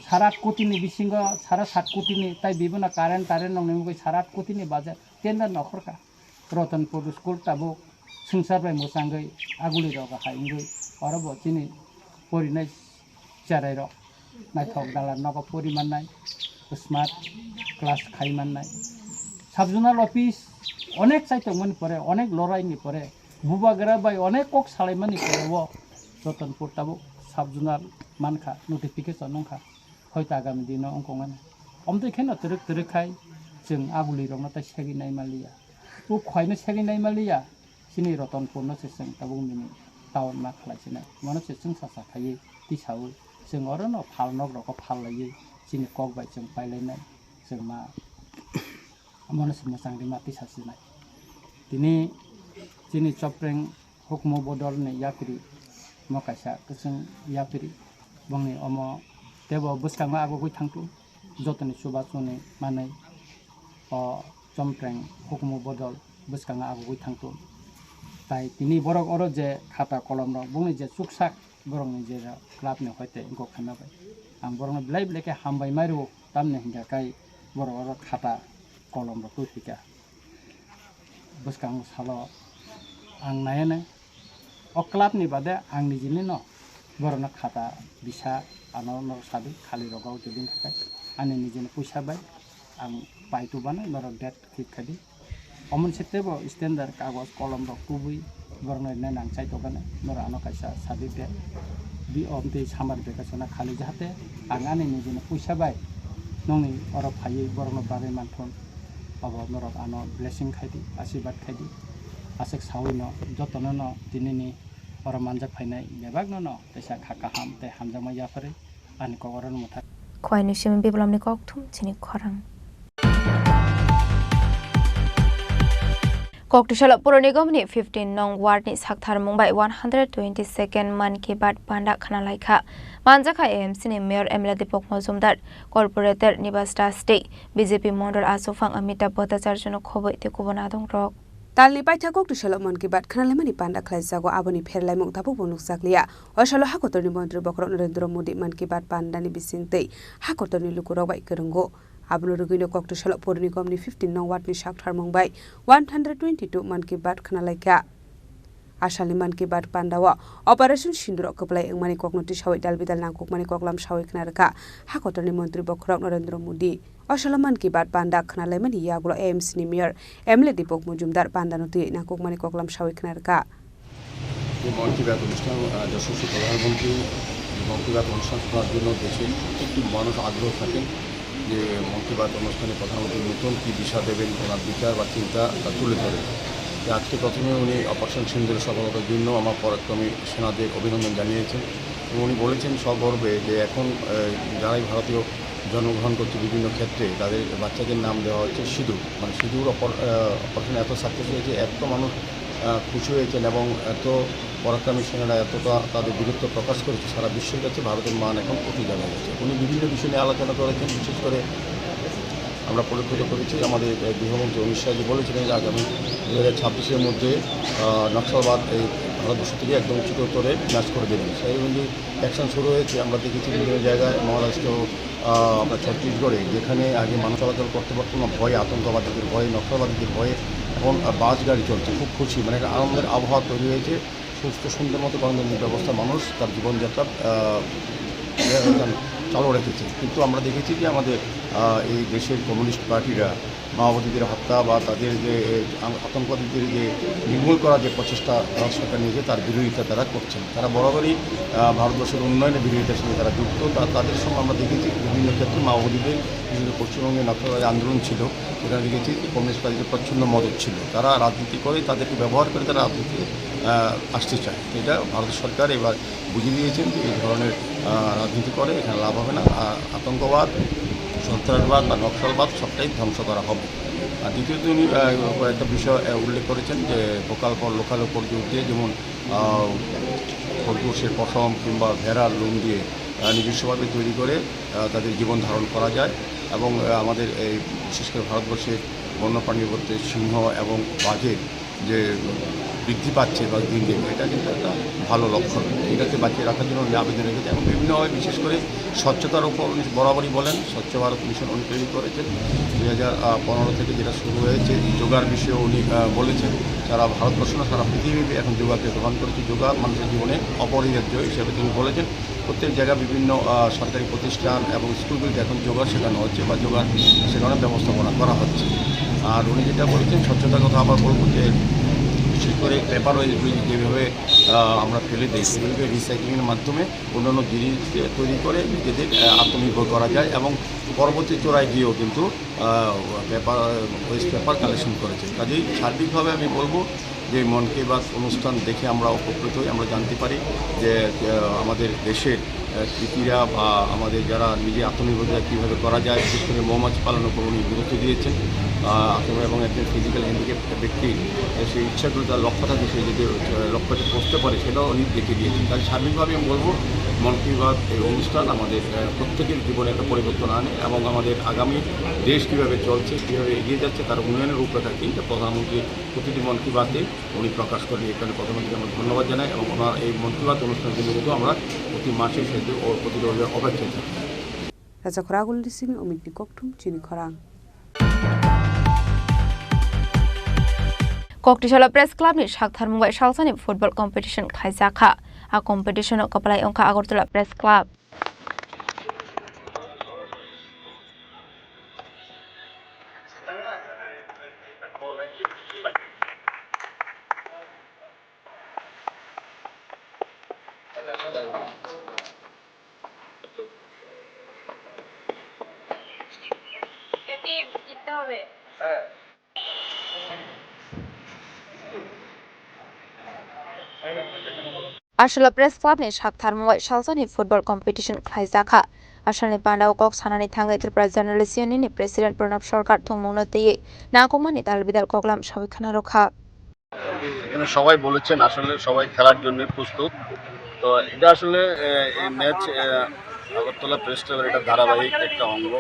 সারা কোটিনি বিসিঙ্গ সারা 7 কোটিনি তাই বিভিন্ন current নংনেমগৈ সারা কোটিনি বাজার tender নখরকা Ratanpur school তাবো সংসারবাই মোসাঙ্গৈ আগুলি রগা হাইঙ্গৈ অরব চিনি পরিনাই চারাই র নাইথক দালার নগ পরিমাণ নাই smart class খাইমান নাই subzonal office অনেক চাইতমনি পরে অনেক লড়াইনি পরে বুবাগরা বাই অনেক কক সালাইমানি পরে ও রতনপুর তাবো সাবজোনাল মানখা নোটিফিকেশন নংখা হয়তো আগামী দিনে অঙ্কমান অমতে খেন তরক খাই जों आगुलि रंना ता सेगि नाय मालिया उ खयनो सेगि नाय मालिया सिनि रतनपुर न सेसं ताबुं मिनि टाउन मा खलायसिना मनो सेसं सासा खायै तिसाउ जों अरनो फालनक रक फाललायै सिनि कक बाय जों पाइलायनाय जों मा मनस मोजांनि माति सासिनाय दिनै जोंनि चप्रें हुकमो बदलनि याफिरि मकाइसा गोसों याफिरि बंनि अम देव बुसखांमा आगुगै थांथु जतनि सुबासनि मानै चमप्रें हुकमो बदल बुसखांमा आगुगै थांथु ताई दिनै बरक अर जे खाता कलम रं बुंनि जे सुखसाक बरंनि जे क्लाबनि हयते इंको खानाबाय आं बरंनि ब्लाइ ब्लेके हामबाय मारु तामने हिंगा काई बरक अर खाता कलम रं तुहिका बुसखां सालो आं नायने अ क्लाबनि बादे आं निजिनि न बरना खाता बिसा आनो न साबि खालि रगाव जुदिन थाखाय आंनि निजिनि पैसा बाय आं पाइटु बानो नर डेट किखादि अमन सेतेबो स्टैंडर्ड कागज कलम रक कुबुई बरना नांग चाइ तगाने नर आनो काइसा साबि बे बि अमते सामार बेकासना खालि जाहाते आं आंनि निजिनि पैसा बाय नंनि अर फायै बरना बागै मानथन अब नरक आनो ब्लेसिंग खायदि आशीर्वाद खायदि आसेक सावैनो जतनो न दिनैनि अर मानजाक फायनाय बेबागनो न तैसा खाका हाम ते हामजामा याफारे आनि कगरन मुथा खयनि सिम बिबलामनि ककथुम चिनि खरां कक्टिशाला पुर निगमनि 15 नं वार्डनि साकथार मुंबाई 122nd मन की बात पांडा खाना लाइखा मानजाखा एएमसीनि मेयर एमएलए दीपक मजुमदार कॉर्पोरेटर निवास दास डे बीजेपी मंडल आसुफां अमिताभ भट्टाचार्यनो खबै तेकुबना दं रक तालनि पाइथा कक्टिशाला मन की बात खानालामनि पांडा खलाइजागो आबोनि फेरलाय मुक्ताबो बनुकजाकलिया अशालो हाकोतरनि मन्त्री बखरक नरेंद्र मोदी मन की बात पांडानि बिसिंतै हाकोतरनि लुकुराव बाय करंगो आबनो रुगिनो कक्टिशाला पुर निगमनि 15 नं वार्डनि साकथार मुंबाई 122 मन की बात खानालाइका आशालनि मन की बात पांडावा ऑपरेशन सिंदूर कपलाय एंगमानि ककनति सावै दालबिदाल नांकुकमानि ककलाम सावै खनारका हाकोतरनि मन्त्री बखरक नरेंद्र मोदी अशालो मन की बात पांडा खानालायमानि यागुलो एएमसीनि मेयर एमएलए दीपक मजुमदार पांडानति नांकुकमानि ककलाम सावै खनारका मन की बात অনুষ্ঠান যশস্বী প্রধানমন্ত্রী মন কি বাত অনুষ্ঠান শোনার জন্য দেশে প্রত্যেকটি মানুষ আগ্রহ থাকেন যে মন কি বাত অনুষ্ঠানে প্রধানমন্ত্রী নতুন কী দিশা দেবেন ওনার বিচার বা চিন্তা তা তুলে ধরেন আজকে প্রথমে উনি অপারেশন সিন্দুর সফলতার জন্য আমার পরাক্রমী সেনাদের অভিনন্দন জানিয়েছেন এবং উনি বলেছেন সগর্বে যে এখন যারাই ভারতীয় জন্মগ্রহণ করছে বিভিন্ন ক্ষেত্রে তাদের বাচ্চাদের নাম দেওয়া হচ্ছে সিঁদুর মানে সিঁদুর অপারেশন এত সাকসেস হয়েছে এত মানুষ খুশি হয়েছেন এবং এত পরাক্রমী সেনারা এতটা তাদের বীরত্ব প্রকাশ করেছে সারা বিশ্বের কাছে ভারতের মান এখন অতি জানা গেছে উনি বিভিন্ন বিষয় নিয়ে আলোচনা করেছেন বিশেষ করে আমরা পরিলক্ষিত করেছি আমাদের গৃহমন্ত্রী অমিত শাহজি বলেছিলেন যে আগামী 2026-এর মধ্যে নকশালবাদ এই ভারতবর্ষ থেকে একদম চিরতরে বিনাশ করে দেবেন সেই অনুযায়ী অ্যাকশন শুরু হয়েছে আমরা দেখেছি বিভিন্ন জায়গায় মহারাষ্ট্র আমরা ছত্তিশগড়ে যেখানে আগে মানুষ চলাচল করতে পারতো না ভয়ে আতঙ্কবাদীদের ভয়ে নকশালবাদীদের ভয়ে এখন বাস গাড়ি চলছে খুব খুশি মানে একটা আনন্দের আবহাওয়া তৈরি হয়েছে সুস্থ সুন্দর মতো গণতান্ত্রিক ব্যবস্থা মানুষ তার জীবনযাত্রা চালু রেখেছে কিন্তু আমরা দেখেছি যে আমাদের এই দেশের কমিউনিস্ট পার্টিরা মাওবাদীদের হত্যা বা তাদের যে আতঙ্কবাদীদের যে নির্মূল করার যে প্রচেষ্টা ভারত সরকার নিয়েছে তার বিরোধিতা তারা করছেন তারা বরাবরই ভারতবর্ষের উন্নয়নের বিরোধিতার সঙ্গে তারা যুক্ত তাদের সঙ্গে আমরা দেখেছি বিভিন্ন ক্ষেত্রে মাওবাদীদের বিভিন্ন পশ্চিমবঙ্গে নকশালবাদী আন্দোলন ছিল সেখানে দেখেছি কমিউনিস্ট পার্টির প্রচ্ছন্ন মদত ছিল তারা রাজনীতি করে তাদেরকে ব্যবহার করে তারা রাজনীতি আসতে চায় এটা ভারত সরকার এবার বুঝিয়ে দিয়েছেন যে এই ধরনের রাজনীতি করে এখানে লাভ হবে না আতঙ্কবাদ সন্ত্রাসবাদ বা নকশালবাদ সবটাই ধ্বংস করা হবে আর দ্বিতীয়ত উনি কয়েকটা বিষয় উল্লেখ করেছেন যে লোকাল ফর লোকালের উপর জোর দিয়ে যেমন খরগোশের পশম কিংবা ভেড়ার লোম দিয়ে নিজস্বভাবে তৈরি করে তাদের জীবন ধারণ করা যায় এবং আমাদের এই বিশেষ করে ভারতবর্ষের বন্যপ্রাণীর মধ্যে সিংহ এবং বাঘের যে বৃদ্ধি পাচ্ছে বা দিন দিন এটা কিন্তু একটা ভালো লক্ষণ এটাকে বাঁচিয়ে রাখার জন্য উনি আবেদন রেখেছেন এবং বিভিন্নভাবে বিশেষ করে স্বচ্ছতার উপর উনি বরাবরই বলেন স্বচ্ছ ভারত মিশন উনি তৈরি করেছেন 2015 থেকে যেটা শুরু হয়েছে যোগার বিষয়ে উনি বলেছেন সারা ভারতবর্ষ না সারা পৃথিবী এখন যোগাকে গ্রহণ করেছে যোগা মানুষের জীবনে অপরিহার্য হিসেবে তিনি বলেছেন প্রত্যেক জায়গায় বিভিন্ন সরকারি প্রতিষ্ঠান এবং স্কুলগুলিতে এখন যোগা শেখানো হচ্ছে বা যোগা শেখানোর ব্যবস্থাপনা করা হচ্ছে আর উনি যেটা বলেছেন স্বচ্ছতার কথা আবার বলবো যে বিশেষ করে পেপার ওয়েস্টগুলি যেভাবে আমরা ফেলে দিই সেগুলিকে রিসাইক্লিংয়ের মাধ্যমে অন্যান্য জিনিস তৈরি করে নিজেদের আত্মনির্ভর করা যায় এবং পরবর্তী চোরায় গিয়েও কিন্তু ওয়েস্ট পেপার কালেকশন করেছে কাজেই সার্বিকভাবে আমি বলবো যে মন কি বাত অনুষ্ঠান দেখে আমরা উপকৃত হই, আমরা জানতে পারি যে আমাদের দেশের কৃষিরা বা আমাদের যারা নিজে আত্মনির্ভরতা কীভাবে করা যায়, বিশেষ করে মৌমাছি পালনের উপর উনি গুরুত্ব দিয়েছেন এবং একজন ফিজিক্যাল হ্যান্ডিক্যাপ ব্যক্তি সেই ইচ্ছাগুলো তার লক্ষ্য থাকে, সে যদি লক্ষ্যতে পৌঁছতে পারে সেটাও উনি দেখিয়ে দিয়েছেন। তাই সার্বিকভাবে আমি বলবো মন কি বাত এই অনুষ্ঠান আমাদের প্রত্যেকের জীবনে একটা পরিবর্তন আনে এবং আমাদের আগামী দেশ কীভাবে চলছে, কীভাবে এগিয়ে যাচ্ছে তার উন্নয়নের রূপরেখা কিন্তু প্রধানমন্ত্রী প্রতিটি মন কি বাতে উনি প্রকাশ করেন। এখানে প্রধানমন্ত্রীকে আমরা ধন্যবাদ জানাই এবং ওনার এই মন কি বাত অনুষ্ঠানের জন্য আমরা প্রতি মাসে সেটি ও প্রতি রবিবার অপেক্ষায় থাকি। রাজা খরাগুল দিসিমি অমিতনি koktum চিনি খরাং। Koktishala Press Club ni Shakthar Mumbai Shalsani football competition khaisakha. A competition o kapalai ongkha Agartala Press Club. Ashla Press Club ni Shakthar Mumbai Shalsani football competition khaisakha. Ashalni Pandao Kok Sanani Thangai Tripura Journalist Union ni President Pranab Sarkar thongmungno teye nakomani dalbidal koklam sabikhana rokha. এখানে সবাই বলেছেন আসলে সবাই খেলার জন্য প্রস্তুত। তো এটা আসলে এই ম্যাচ আগরতলা প্রেস ক্লাবের এটা ধারাবাহিক একটা অঙ্গ।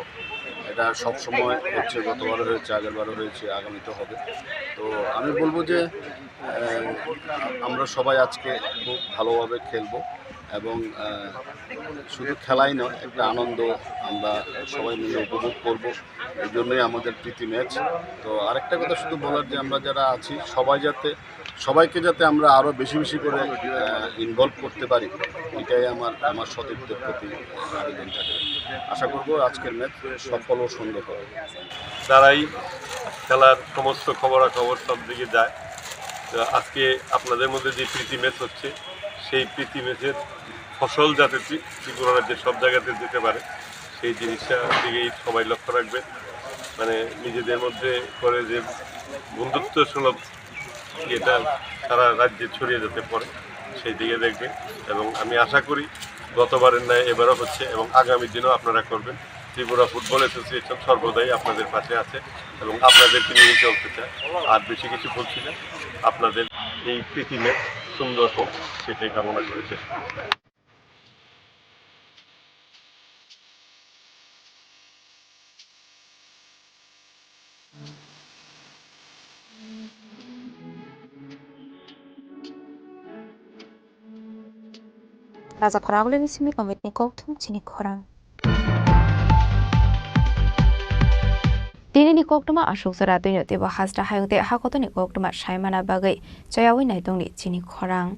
এটা সবসময় হচ্ছে, গতবারও হয়েছে, আগেরবারও হয়েছে, আগামীতে হবে। তো আমি বলবো যে আমরা সবাই আজকে খুব ভালোভাবে খেলবো এবং শুধু খেলাই নয়, একটা আনন্দ আমরা সবাই মিলে উপভোগ করব। এই জন্যই আমাদের প্রীতি ম্যাচ। তো আরেকটা কথা শুধু বলার যে আমরা যারা আছি সবাইকে যাতে আমরা আরও বেশি বেশি করে ইনভলভ করতে পারি, এটাই আমার সতীর্থের প্রতি আবেদন থাকে। আশা করব আজকের ম্যাচ সফল ও সুন্দর হবে। তারাই খেলার সমস্ত খবরাখবর সব দিকে যায়। তো আজকে আপনাদের মধ্যে যে প্রীতি ম্যাচ হচ্ছে, সেই প্রীতি ম্যাচের ফসল যাতে ত্রিপুরা রাজ্যের সব জায়গাতে যেতে পারে, সেই জিনিসটা দিকেই সবাই লক্ষ্য রাখবেন। মানে নিজেদের মধ্যে করে যে বন্ধুত্ব সুলভ এটা সারা রাজ্যে ছড়িয়ে যেতে পারে, সেই দিকে দেখবেন। এবং আমি আশা করি গতবারের ন্যায় এবারও হচ্ছে এবং আগামী দিনেও আপনারা করবেন। ত্রিপুরা ফুটবল অ্যাসোসিয়েশন সর্বদাই আপনাদের পাশে আছে এবং আপনাদেরকে নিয়ে চলতে চায়। আর বেশি কিছু বলছি না, আপনাদের এই প্রীতি ম্যাচ সুন্দর হোক সেটাই কামনা করেছে। Raja Khorang Simi Komitni Koktum Chini Khorang. Dini ni koktuma ashok sara duino teba hasra hayungte hakoto ni koktuma shaimana bagai chayawi naitong ni Chini Khorang.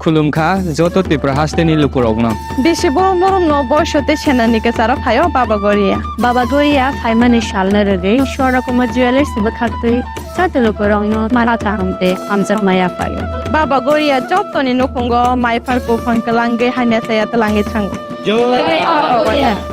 খুলুমখা যত ত্রিপুরা হাসতেনি লুকুরগ্ন বেশি বড় বড় বয়সতে সেনানিকে সারা ফাইও বাবা গরিয়া ফাইমানি শালনা রে শরা কুমার জুয়েলার্স বখাতই সাতে লুকুরগ্ন মারাতা আমতে আমজা মায়া ফাইও বাবা গরিয়া যতনি নকুঙ্গ মাইফার কো ফনকলাঙ্গে হাইনা সায়াতলাঙ্গে থাঙ্গ জয়